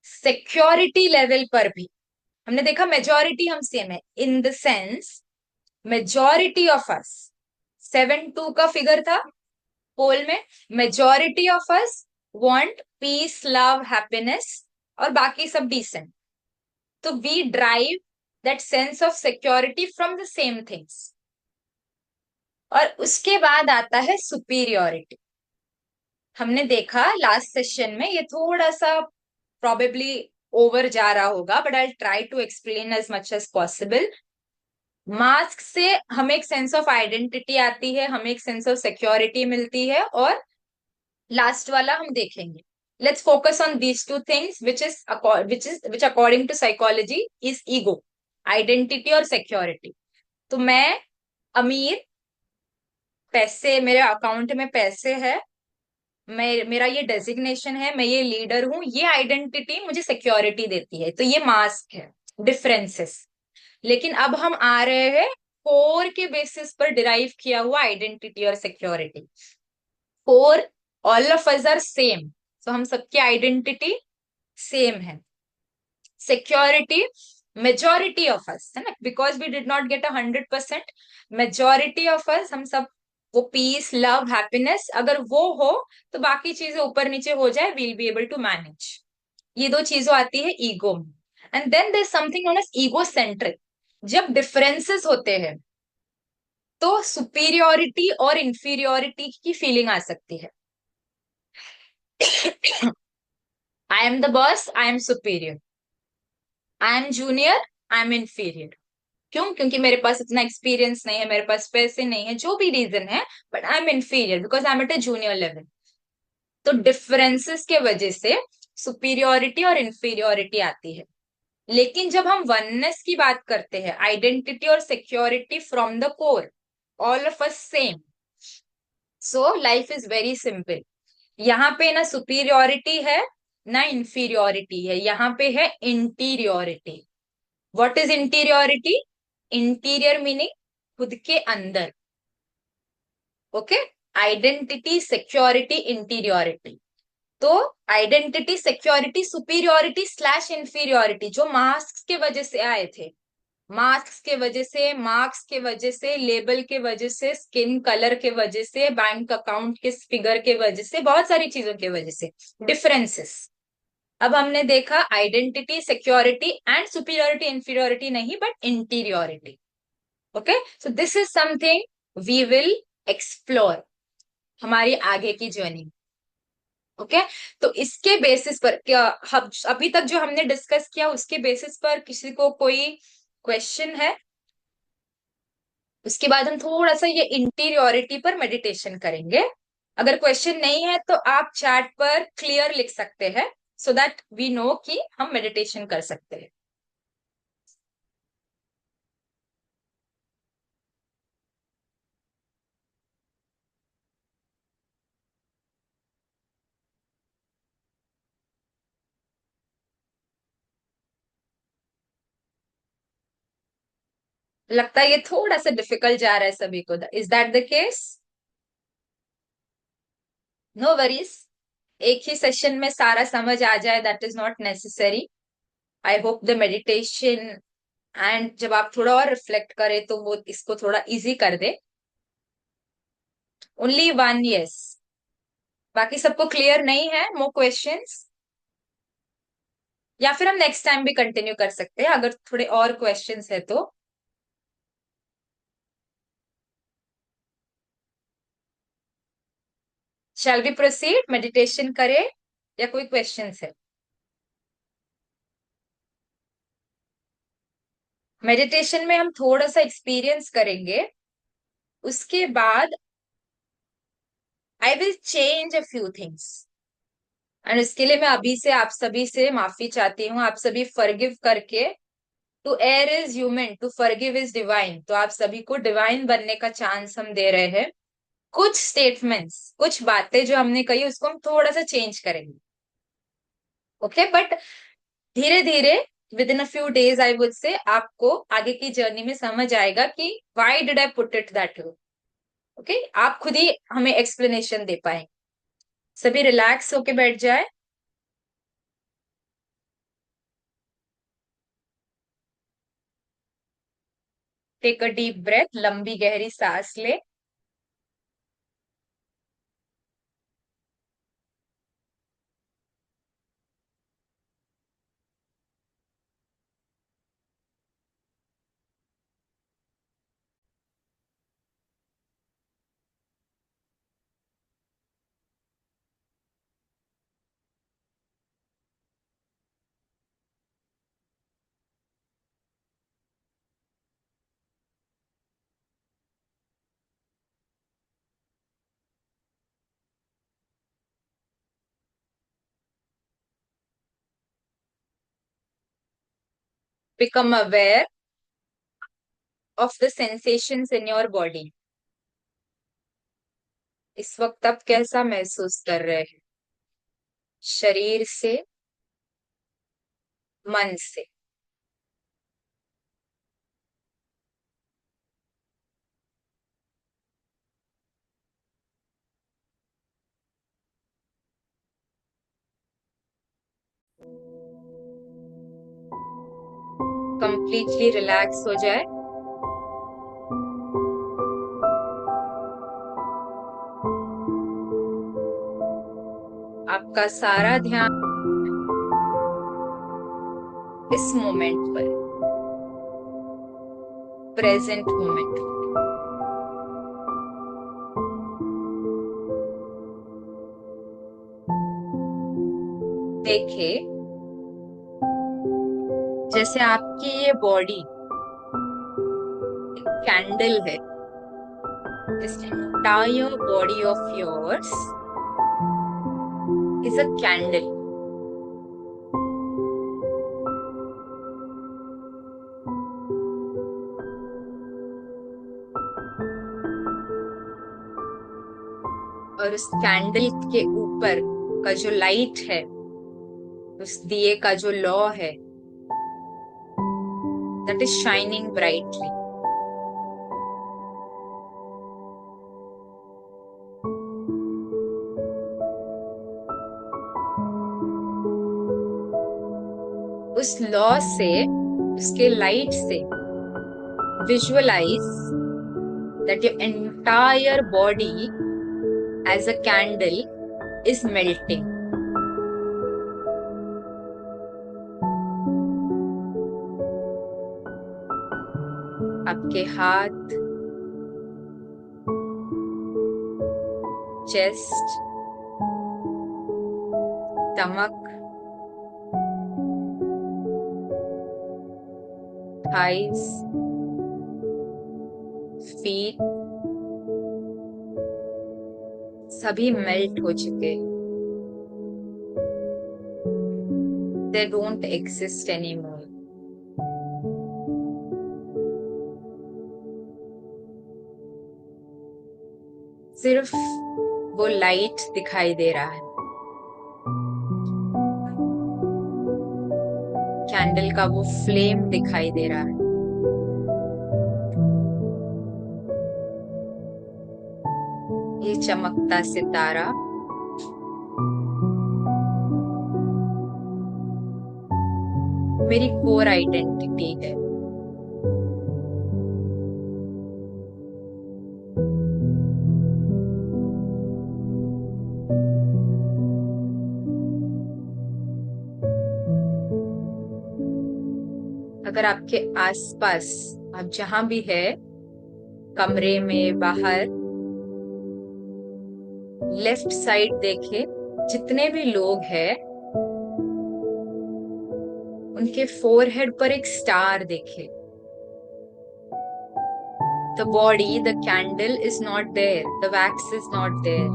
सिक्योरिटी लेवल पर भी हमने देखा मेजोरिटी हम सेम है, in the sense majority of us, 7-2 का फिगर था पोल में, majority of us want peace, love, happiness और बाकी सब डिसेंट। तो we drive that sense of security from the same things. और उसके बाद आता है सुपीरियोरिटी। हमने देखा लास्ट सेशन में, ये थोड़ा सा प्रोबेबली ओवर जा रहा होगा, but I try to explain as much as possible. Mask से हमें एक सेंस ऑफ आइडेंटिटी आती है, हमें एक सेंस ऑफ सिक्योरिटी मिलती है, और लास्ट वाला हम देखेंगे। Let's focus on these two things which according to psychology is ego, identity और सिक्योरिटी। तो मैं अमीर, पैसे मेरे अकाउंट में पैसे है, मेरा ये डेजिग्नेशन है, मैं ये लीडर हूं, ये आइडेंटिटी मुझे सिक्योरिटी देती है। तो ये मास्क है, डिफरेंसेस। लेकिन अब हम आ रहे हैं कोर के बेसिस पर डिराइव किया हुआ आइडेंटिटी और security. Core, all of us are same, तो हम सबकी आइडेंटिटी सेम है। सिक्योरिटी, मेजोरिटी ऑफ अस, है ना, because we did not get 100%, majority of us हम सब वो पीस, लव, हैप्पीनेस अगर वो हो तो बाकी चीजें ऊपर नीचे हो जाए, will be able to manage. ये दो चीजों आती है ईगो में। And then there something known as ego centric. जब डिफरेंसेस होते हैं तो सुपीरियोरिटी और इंफीरियोरिटी की फीलिंग आ सकती है। I am the boss, I am superior, I am junior, I am inferior. क्यों? क्योंकि मेरे पास इतना एक्सपीरियंस नहीं है, मेरे पास पैसे नहीं है, जो भी रीजन है, but I am inferior because I am at a junior level. तो डिफरेंसेस के वजह से सुपीरियोरिटी और इंफीरियोरिटी आती है। लेकिन जब हम वननेस की बात करते हैं, आइडेंटिटी और security from the core, all of us same, so life is very simple. यहाँ पे ना सुपीरियोरिटी है ना इंफीरियोरिटी है, यहाँ पे है interiority. What is interiority? Interior meaning खुद के अंदर, ओके। Identity, security, interiority. तो identity, security, superiority slash inferiority जो मार्क्स के वजह से आए थे, मार्क्स के वजह से, मार्क्स के वजह से, लेबल के वजह से, स्किन कलर के वजह से, बैंक अकाउंट के फिगर के वजह से, बहुत सारी चीजों की वजह से डिफरेंसेस। अब हमने देखा identity, security and superiority, inferiority नहीं, but interiority. Okay, so this is something we will explore हमारी आगे की जर्नी। ओके, तो इसके बेसिस पर क्या हम अभी तक जो हमने डिस्कस किया उसके बेसिस पर किसी को कोई क्वेश्चन है? उसके बाद हम थोड़ा सा ये इंटीरियोरिटी पर मेडिटेशन करेंगे। अगर क्वेश्चन नहीं है तो आप चैट पर क्लियर लिख सकते हैं, सो दैट वी नो कि हम मेडिटेशन कर सकते हैं। लगता है ये थोड़ा सा डिफिकल्ट जा रहा है सभी को, is that the case? No worries, एक ही सेशन में सारा समझ आ जाए that is not necessary. I hope the meditation and जब आप थोड़ा और रिफ्लेक्ट करें तो वो इसको थोड़ा इजी कर दे। ओनली वन यस, बाकी सबको क्लियर नहीं है? More questions? या फिर हम नेक्स्ट टाइम भी कंटिन्यू कर सकते हैं अगर थोड़े और क्वेश्चंस है तो। शैल वी प्रोसीड, मेडिटेशन करें या कोई क्वेश्चंस है? मेडिटेशन में हम थोड़ा सा एक्सपीरियंस करेंगे, उसके बाद I will change a few things. And इसके लिए मैं अभी से आप सभी से माफी चाहती हूँ। आप सभी फॉरगिव करके, to err is human, to forgive is divine, तो आप सभी को डिवाइन बनने का चांस हम दे रहे हैं। कुछ स्टेटमेंट्स, कुछ बातें जो हमने कही उसको हम थोड़ा सा चेंज करेंगे। ओके, बट धीरे धीरे with in a few days I would say आपको आगे की जर्नी में समझ आएगा कि why did I put it that way. Okay, आप खुद ही हमें एक्सप्लेनेशन दे पाएंगे। सभी रिलैक्स होके बैठ जाए। टेक अ डीप ब्रेथ, लंबी गहरी सांस ले। Become aware of the sensations in your body. इस वक्त आप कैसा महसूस कर रहे हैं, शरीर से, मन से? कंप्लीटली रिलैक्स हो जाए। आपका सारा ध्यान इस मोमेंट पर, प्रेजेंट मोमेंट। देखे जैसे आपकी ये बॉडी कैंडल है। This entire body of yours is a candle. और उस कैंडल के ऊपर का जो लाइट है, उस दिए का जो लौ है, दैट इज शाइनिंग ब्राइटली। उस लॉ से, उसके लाइट से visualise that your entire body as a candle is melting. आपके हाथ, चेस्ट, स्टमक, थाइस, फीट सभी मेल्ट हो चुके। They don't exist anymore. सिर्फ वो लाइट दिखाई दे रहा है, कैंडल का वो फ्लेम दिखाई दे रहा है। ये चमकता सितारा मेरी कोर आइडेंटिटी है। अगर आपके आसपास, आप जहां भी है, कमरे में, बाहर, लेफ्ट साइड देखे, जितने भी लोग हैं उनके फोरहेड पर एक स्टार देखे। The body, the candle is not there, the wax is not there,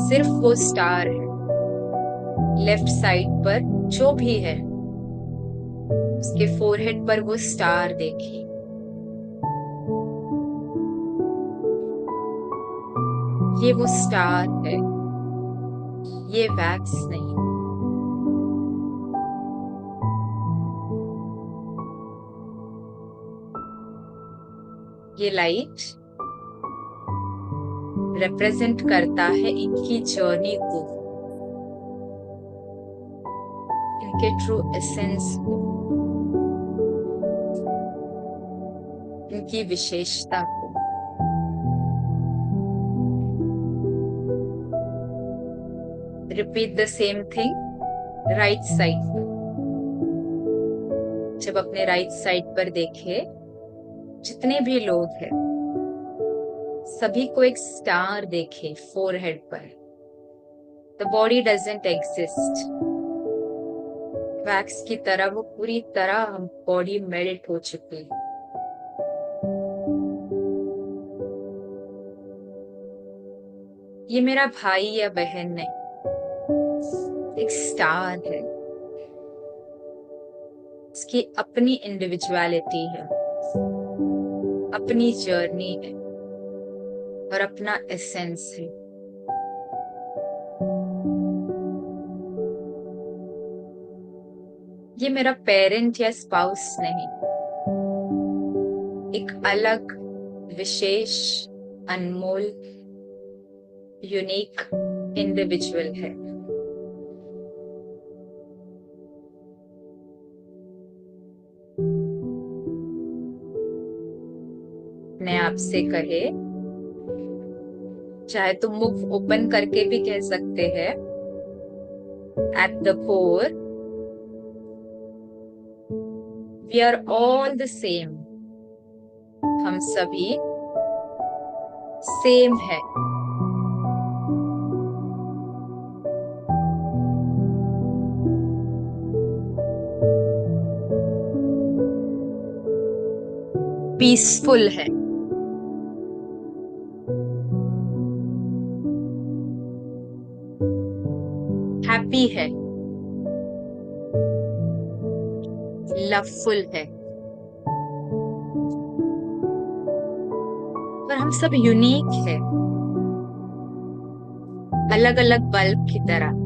सिर्फ वो स्टार है। लेफ्ट साइड पर जो भी है उसके फोरहेड पर वो स्टार देखिए। ये वो स्टार है, ये वैक्स नहीं। ये लाइट रिप्रेजेंट करता है इनकी जर्नी को, इनके ट्रू एसेंस को, इनकी विशेषता को। Repeat the same thing right side पर। जब अपने राइट साइड पर देखे, जितने भी लोग हैं सभी को एक स्टार देखे फोरहेड पर। The body doesn't exist. Wax की तरह वो पूरी तरह बॉडी मेल्ट हो चुकी। ये मेरा भाई या बहन नहीं, एक स्टार है। इसकी अपनी इंडिविजुअलिटी है, अपनी जर्नी है और अपना एसेंस है। ये मेरा पेरेंट या स्पाउस नहीं, एक अलग, विशेष, अनमोल, यूनिक इंडिविजुअल है। अपने आप से कहे, चाहे तुम मुख ओपन करके भी कह सकते हैं, at the core we are all the same. हम सभी सेम है। पीसफुल है, हैप्पी है, लवफुल है। पर हम सब यूनिक है, अलग अलग बल्ब की तरह।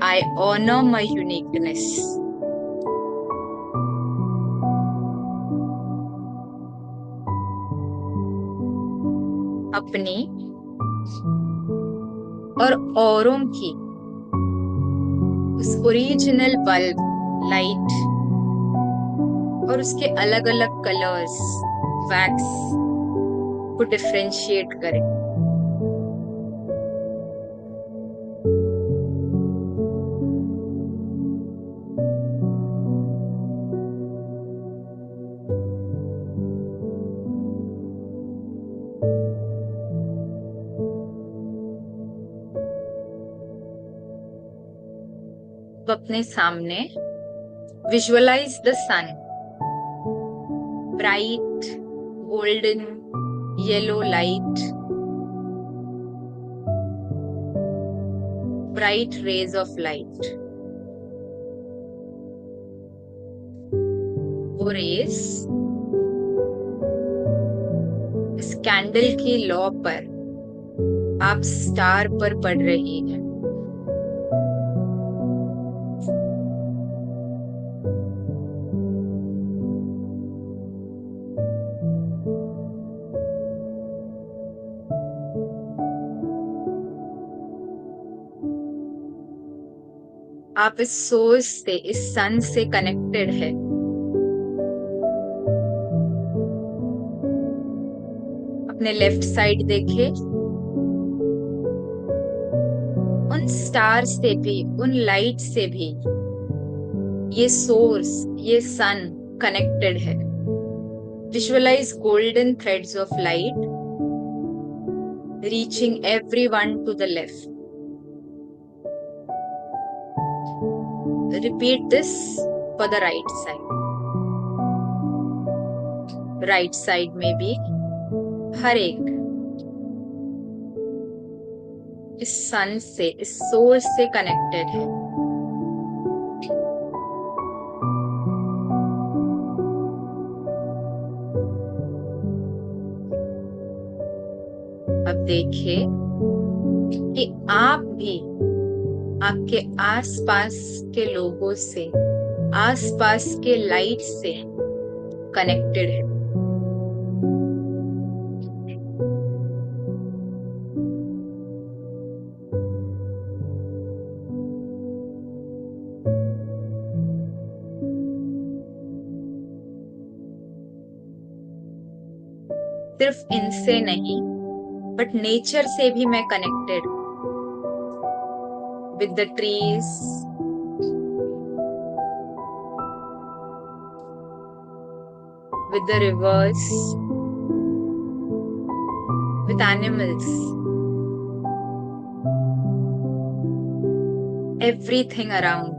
I honor my uniqueness. अपनी और औरों की उस ओरिजिनल बल्ब, लाइट और उसके अलग अलग कलर्स, वैक्स को डिफरेंशिएट करें। अपने सामने visualize the sun, bright golden yellow light, bright rays of light. वो रेस इस कैंडल की लौ पर, आप स्टार पर पड़ रही है। आप इस सोर्स से, इस सन से कनेक्टेड है। अपने लेफ्ट साइड देखे, उन स्टार से भी, उन लाइट से भी ये सोर्स, ये सन कनेक्टेड है। Visualize golden threads of light reaching everyone to the left. Repeat this for the right side. Right side में भी हर एक इस सन से, इस सोर्स से कनेक्टेड है। अब देखिए कि आप भी आपके आसपास के लोगों से, आसपास के लाइट से कनेक्टेड है। सिर्फ इनसे नहीं, बट नेचर से भी मैं कनेक्टेड हूँ। With the trees, with the rivers, with animals, everything around.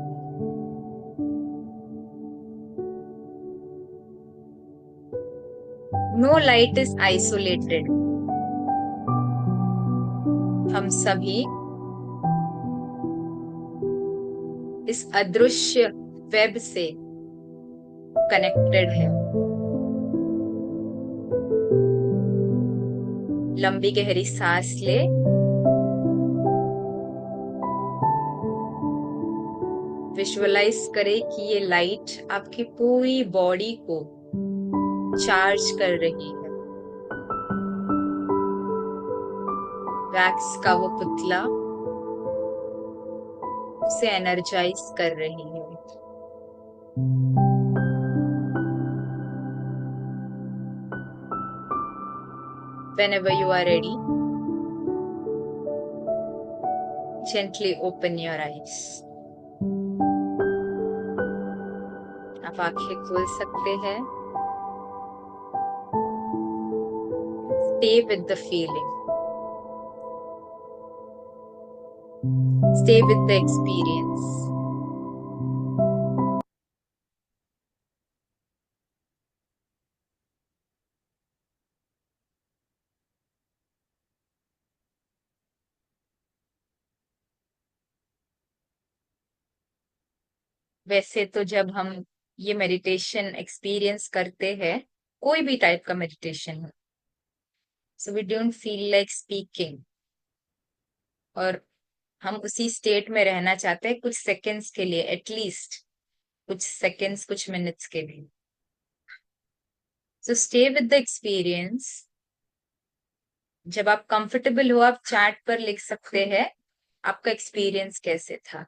No light is isolated. हम सभी इस अदृश्य वेब से कनेक्टेड है। लंबी गहरी सांस ले, विजुअलाइज करें कि ये लाइट आपकी पूरी बॉडी को चार्ज कर रही है। वैक्स का वो पुतला उसे एनर्जाइज कर रही है। Whenever you are ready, gently open your eyes. आप आंखें खोल सकते हैं। Stay with the feeling. Stay with the experience. वैसे तो जब हम ये मेडिटेशन एक्सपीरियंस करते हैं, कोई भी टाइप का मेडिटेशन हो, so we don't feel like speaking, और हम उसी स्टेट में रहना चाहते हैं कुछ सेकंड्स के लिए, एटलीस्ट कुछ सेकंड्स, कुछ मिनट्स के लिए। So stay with the experience. जब आप कंफर्टेबल हो, आप चैट पर लिख सकते हैं आपका एक्सपीरियंस कैसे था।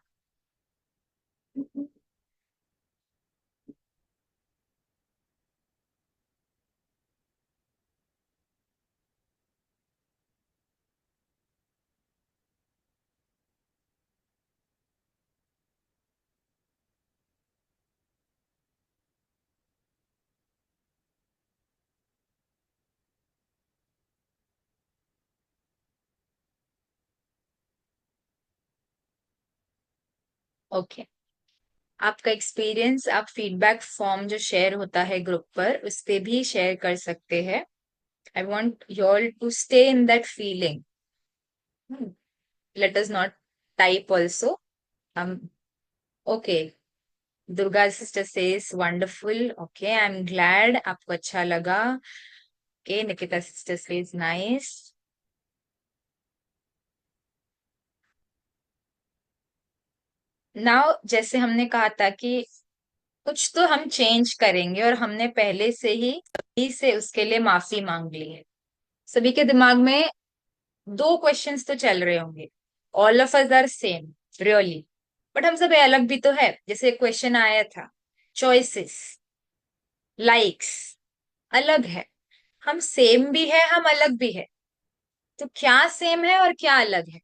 ओके, आपका एक्सपीरियंस आप फीडबैक फॉर्म जो शेयर होता है ग्रुप पर उस पे भी शेयर कर सकते हैं. I want you all to stay in that feeling. Let us not type also. हम okay. Durga sister says wonderful. Okay, I am glad आपको अच्छा लगा. Okay, Nikita sister says nice. Now जैसे हमने कहा था कि कुछ तो हम चेंज करेंगे और हमने पहले से ही से उसके लिए माफी मांग ली है. सभी के दिमाग में दो क्वेश्चंस तो चल रहे होंगे. All of us are same really, but हम सब अलग भी तो है. जैसे क्वेश्चन आया था, चॉइसेस, लाइक्स अलग है. हम सेम भी है, हम अलग भी है. तो क्या सेम है और क्या अलग है?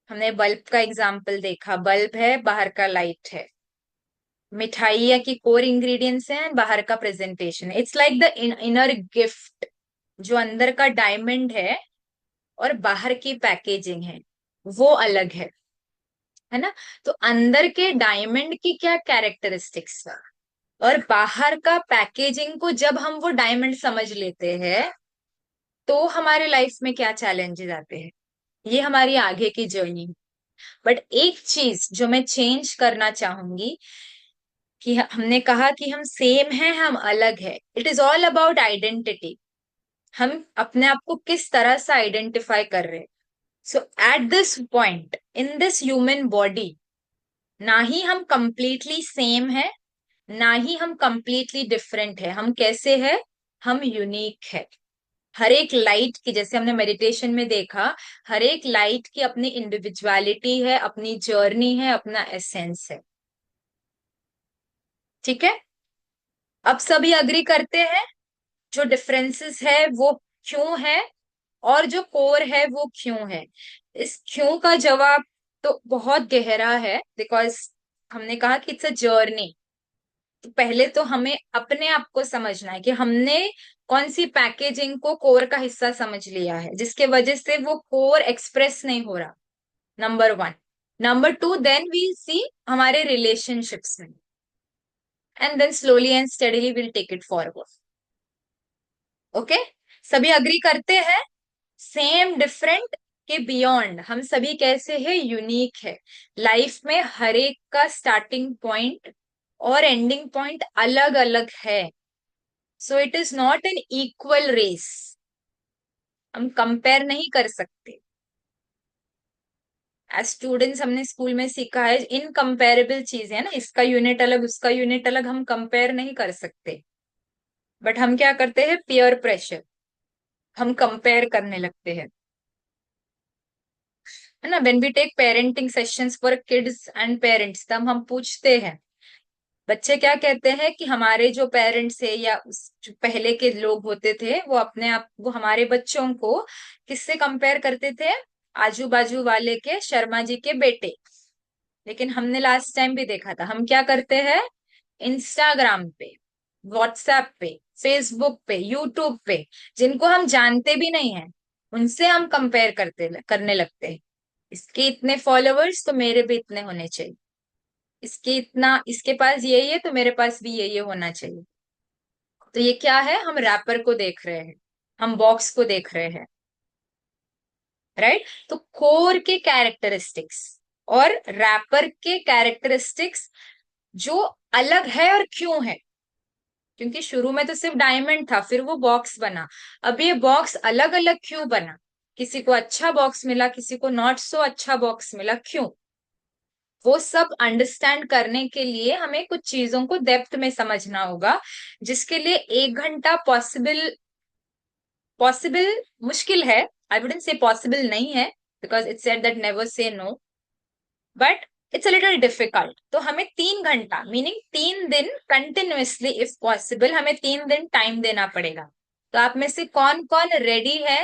हमने बल्ब का एग्जाम्पल देखा. बल्ब है, बाहर का लाइट है. मिठाइया की कोर इंग्रेडिएंट्स हैं, बाहर का presentation. It's like the inner gift. जो अंदर का डायमंड है और बाहर की पैकेजिंग है, वो अलग है ना. तो अंदर के डायमंड की क्या कैरेक्टरिस्टिक्स है और बाहर का पैकेजिंग को जब हम वो डायमंड समझ लेते हैं तो हमारे लाइफ में क्या चैलेंजेस आते हैं, ये हमारी आगे की जर्नी. बट एक चीज जो मैं चेंज करना चाहूंगी कि हमने कहा कि हम सेम हैं, हम अलग है. It is all about identity. हम अपने आप को किस तरह से आइडेंटिफाई कर रहे हैं. So at this point in this human body, ना ही हम कंप्लीटली सेम है, ना ही हम कंप्लीटली डिफरेंट है. हम कैसे है? हम यूनिक है. हर एक लाइट की, जैसे हमने मेडिटेशन में देखा, हर एक लाइट की अपनी इंडिविजुअलिटी है, अपनी जर्नी है, अपना एसेंस है. ठीक है. अब सभी अग्री करते हैं जो डिफरेंसेस है वो क्यों है और जो कोर है वो क्यों है. इस क्यों का जवाब तो बहुत गहरा है, बिकॉज हमने कहा कि इट्स अ जर्नी. तो पहले तो हमें अपने आप को समझना है कि हमने कौन सी पैकेजिंग को कोर का हिस्सा समझ लिया है जिसके वजह से वो कोर एक्सप्रेस नहीं हो रहा. Number one. Number two, then we see हमारे रिलेशनशिप्स में, and then slowly and steadily will take it forward. Okay. सभी अग्री करते हैं सेम डिफरेंट के बियॉन्ड हम सभी कैसे हैं? यूनिक है. लाइफ में हर एक का स्टार्टिंग पॉइंट और एंडिंग पॉइंट अलग अलग है. So it is not an equal race. हम कंपेयर नहीं कर सकते. एज स्टूडेंट्स हमने स्कूल में सीखा है इनकम्पेरेबल चीज है ना, इसका यूनिट अलग उसका यूनिट अलग, हम कंपेयर नहीं कर सकते. बट हम क्या करते हैं? पीयर प्रेशर, हम कंपेयर करने लगते हैं, है ना. When we take parenting sessions for kids and parents, तब हम पूछते हैं, बच्चे क्या कहते हैं कि हमारे जो पेरेंट्स है या जो पहले के लोग होते थे वो अपने आप, वो हमारे बच्चों को किससे कंपेयर करते थे? आजू बाजू वाले के शर्मा जी के बेटे. लेकिन हमने लास्ट टाइम भी देखा था हम क्या करते हैं, इंस्टाग्राम पे, व्हाट्सएप पे, फेसबुक पे, यूट्यूब पे, जिनको हम जानते भी नहीं है, उनसे हम कंपेयर करने लगते हैं. इसके इतने फॉलोअर्स तो मेरे भी इतने होने चाहिए, इसके इतना, इसके पास ये है तो मेरे पास भी ये होना चाहिए. तो ये क्या है? हम रैपर को देख रहे हैं, हम बॉक्स को देख रहे हैं. राइट. तो कोर के कैरेक्टरिस्टिक्स और रैपर के कैरेक्टरिस्टिक्स जो अलग है और क्यों है, क्योंकि शुरू में तो सिर्फ डायमंड था, फिर वो बॉक्स बना. अब ये बॉक्स अलग अलग क्यों बना? किसी को अच्छा बॉक्स मिला, किसी को नॉट सो अच्छा बॉक्स मिला, क्यों? वो सब अंडरस्टैंड करने के लिए हमें कुछ चीजों को डेप्थ में समझना होगा, जिसके लिए 1 घंटा पॉसिबल, पॉसिबल मुश्किल है. आई वुडंट से पॉसिबल नहीं है, because it's said that never say no, but it's a little difficult. तो हमें 3 घंटा मीनिंग 3 दिन कंटिन्यूअसली इफ पॉसिबल, हमें 3 दिन टाइम देना पड़ेगा. तो आप में से कौन कौन रेडी है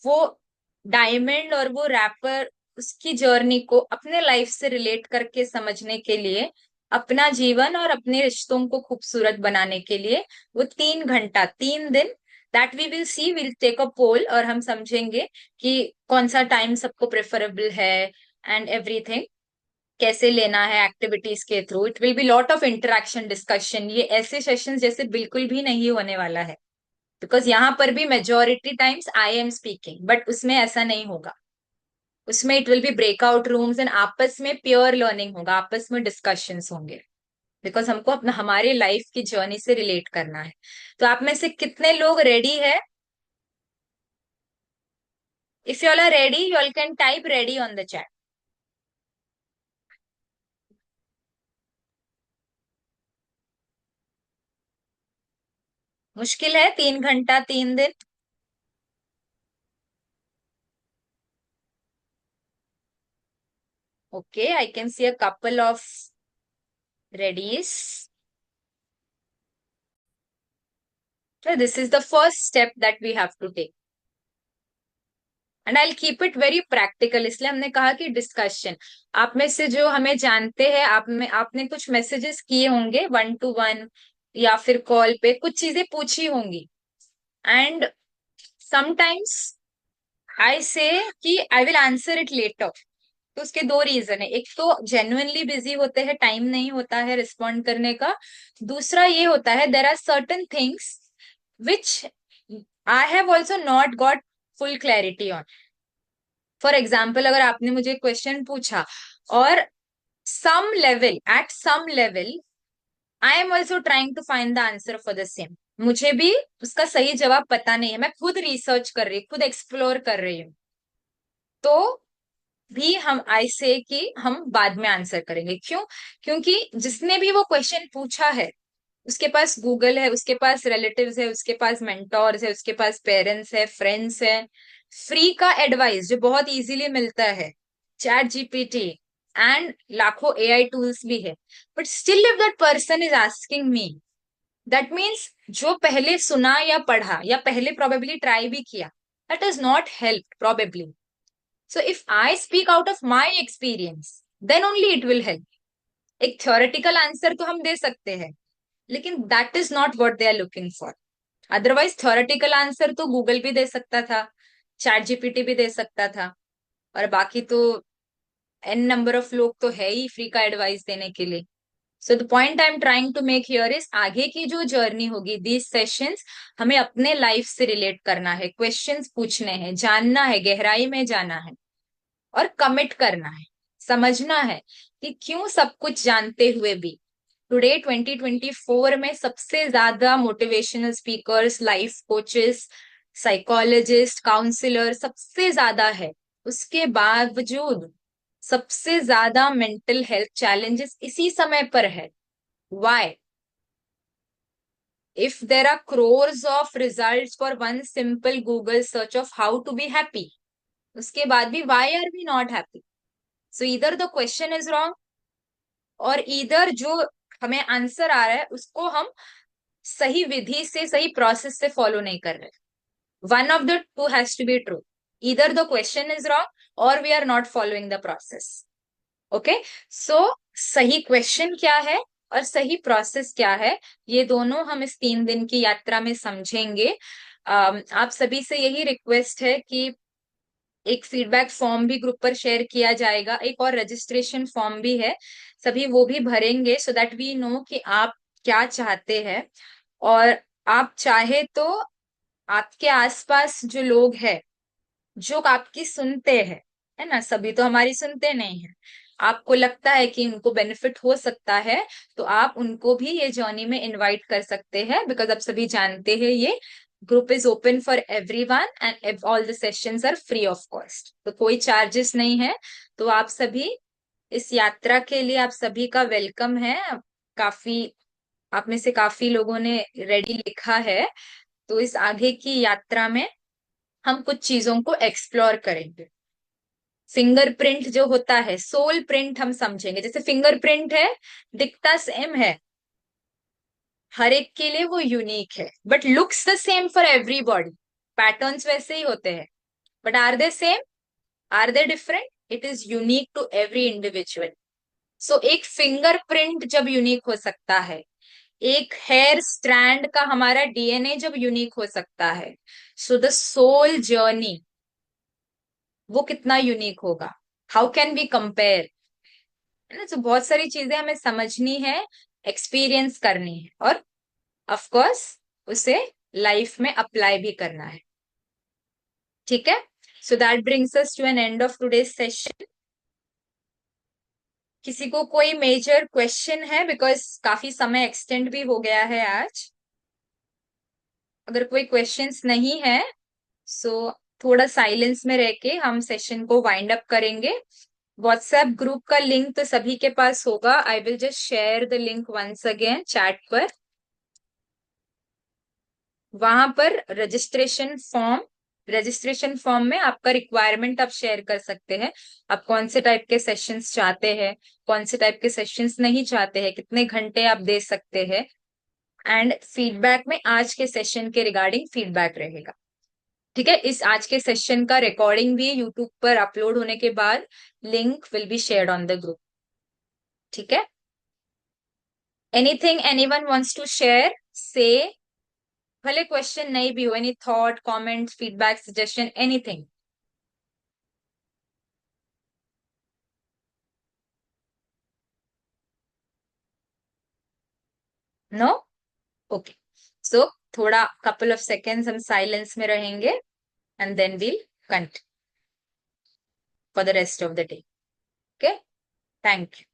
वो डायमंड और वो रैपर, उसकी जर्नी को अपने लाइफ से रिलेट करके समझने के लिए, अपना जीवन और अपने रिश्तों को खूबसूरत बनाने के लिए, वो 3 घंटा 3 दिन, that we will see, will take a poll और हम समझेंगे कि कौन सा टाइम सबको प्रेफरेबल है एंड एवरीथिंग. कैसे लेना है एक्टिविटीज के through. It will be lot of interaction discussion. ये ऐसे सेशन जैसे बिल्कुल भी नहीं होने वाला है, बिकॉज यहाँ पर भी majority times I am speaking, but उसमें ऐसा नहीं होगा। उसमें it will be breakout rooms and आपस में प्योर लर्निंग होगा, आपस में डिस्कशंस होंगे, बिकॉज हमको अपना हमारे लाइफ की जर्नी से रिलेट करना है। तो आप में से कितने लोग रेडी है? If you all are ready, you all can type ready on the chat. मुश्किल है 3 घंटा 3 दिन? Okay, I can see a couple of readies. So this is the first step that we have to take. And I keep it very practical, इसलिए हमने कहा कि discussion. आप में से जो हमें जानते हैं, आपने कुछ मैसेजेस किए होंगे 1 to 1 या फिर कॉल पे कुछ चीजें पूछी होंगी। एंड समटाइम्स आई से कि I will answer it later. तो उसके दो रीजन है, एक तो जेन्युइनली बिजी होते हैं, टाइम नहीं होता है रिस्पॉन्ड करने का। दूसरा ये होता है there are certain things which I have also not got full clarity on. For example, अगर आपने मुझे क्वेश्चन पूछा और at some level I am also trying to find the answer for the same, मुझे भी उसका सही जवाब पता नहीं है, मैं खुद रिसर्च कर रही, खुद एक्सप्लोर कर रही हूँ, तो भी हम आई से कि हम बाद में आंसर करेंगे। क्यों? क्योंकि जिसने भी वो क्वेश्चन पूछा है उसके पास गूगल है, उसके पास रिलेटिव्स है, उसके पास मेंटोर्स है, उसके पास पेरेंट्स है, फ्रेंड्स है, फ्री का एडवाइस जो बहुत इजीली मिलता है, चैट जीपीटी एंड लाखों एआई टूल्स भी है। But still if that person is asking me, that means जो पहले सुना या पढ़ा या पहले प्रोबेबली ट्राई भी किया, that is not help probably. So if I speak out of my experience then only it will help. एक थ्योरेटिकल आंसर तो हम दे सकते हैं, लेकिन that is not what they are looking for. Otherwise theoretical answer तो Google भी दे सकता था, चैट जीपीटी भी दे सकता था, और बाकी तो एन नंबर ऑफ लोग तो है ही फ्री का एडवाइस देने के लिए। So the point I am trying to make here is, आगे की जो जर्नी होगी, दीज सेशंस हमें अपने लाइफ से रिलेट करना है, क्वेश्चंस पूछने हैं, जानना है, गहराई में जाना है और कमिट करना है, समझना है कि क्यों सब कुछ जानते हुए भी टुडे 2024 में सबसे ज्यादा motivational speakers, life coaches, psychologist, counsellor सबसे ज्यादा है, उसके बावजूद सबसे ज्यादा मेंटल हेल्थ चैलेंजेस इसी समय पर है। Why? If there are crores of results for one simple Google search of how to be happy, उसके बाद भी why are we not happy? So इधर द क्वेश्चन इज रॉन्ग, और इधर जो हमें आंसर आ रहा है उसको हम सही विधि से, सही प्रोसेस से फॉलो नहीं कर रहे। One of the two has to be true, इधर द क्वेश्चन इज रॉन्ग और we are not following the process. Okay, so सही क्वेश्चन क्या है और सही प्रोसेस क्या है, ये दोनों हम इस 3 दिन की यात्रा में समझेंगे। आप सभी से यही रिक्वेस्ट है कि एक फीडबैक फॉर्म भी ग्रुप पर शेयर किया जाएगा, एक और रजिस्ट्रेशन फॉर्म भी है, सभी वो भी भरेंगे सो दैट वी नो कि आप क्या चाहते हैं। और आप चाहे तो आपके आसपास जो लोग हैं जो आपकी सुनते हैं, है ना, सभी तो हमारी सुनते नहीं है, आपको लगता है कि उनको बेनिफिट हो सकता है, तो आप उनको भी ये जर्नी में इनवाइट कर सकते हैं, बिकॉज आप सभी जानते हैं ये group is open for everyone and all the sessions are free of cost, तो कोई चार्जेस नहीं है। तो आप सभी इस यात्रा के लिए आप सभी का वेलकम है। काफी आप में से काफी लोगों ने रेडी लिखा है, तो इस आगे की यात्रा में हम कुछ चीजों को एक्सप्लोर करेंगे। फिंगरप्रिंट जो होता है, सोल प्रिंट हम समझेंगे। जैसे फिंगरप्रिंट है, दिखता सेम है, हर एक के लिए वो यूनिक है, but looks the same for everybody, patterns वैसे ही होते हैं, but are they same, are they different? It is unique to every individual. So एक फिंगरप्रिंट जब यूनिक हो सकता है, एक हेयर स्ट्रैंड का हमारा डीएनए जब यूनिक हो सकता है, सो द सोल जर्नी वो कितना यूनिक होगा? How can we compare? है ना। तो बहुत सारी चीजें हमें समझनी है, एक्सपीरियंस करनी है, और ऑफ कोर्स उसे लाइफ में अप्लाई भी करना है। ठीक है, so that brings us to an end of today's session. किसी को कोई मेजर क्वेश्चन है? बिकॉज काफी समय एक्सटेंड भी हो गया है आज। अगर कोई क्वेश्चंस नहीं है, सो थोड़ा साइलेंस में रह के हम सेशन को वाइंड अप करेंगे। व्हाट्सएप ग्रुप का लिंक तो सभी के पास होगा। I will just share the link once again chat पर। वहां पर रजिस्ट्रेशन फॉर्म में आपका रिक्वायरमेंट आप शेयर कर सकते हैं। आप कौन से टाइप के सेशंस चाहते हैं, कौन से टाइप के सेशंस नहीं चाहते हैं, कितने घंटे आप दे सकते हैं। एंड फीडबैक में आज के सेशन के रिगार्डिंग फीडबैक रहेगा। ठीक है, इस आज के सेशन का रिकॉर्डिंग भी यूट्यूब पर अपलोड होने के बाद link will be shared on the group. ठीक है, anything anyone wants to share say, भले क्वेश्चन नहीं भी हो, any thought, comment, feedback, suggestion, anything. No? Okay, so थोड़ा कपल ऑफ सेकेंड्स हम साइलेंस में रहेंगे and then we'll continue for the rest of the day. Okay, thank you.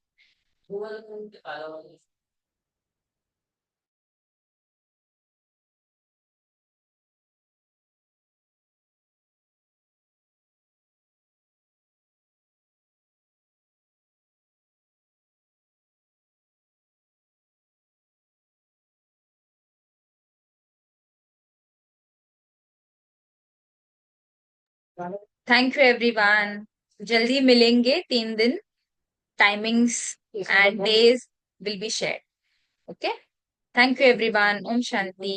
Thank you everyone. जल्दी मिलेंगे 3 दिन। Timings and days will be share. Okay, thank you everyone. Om Shanti.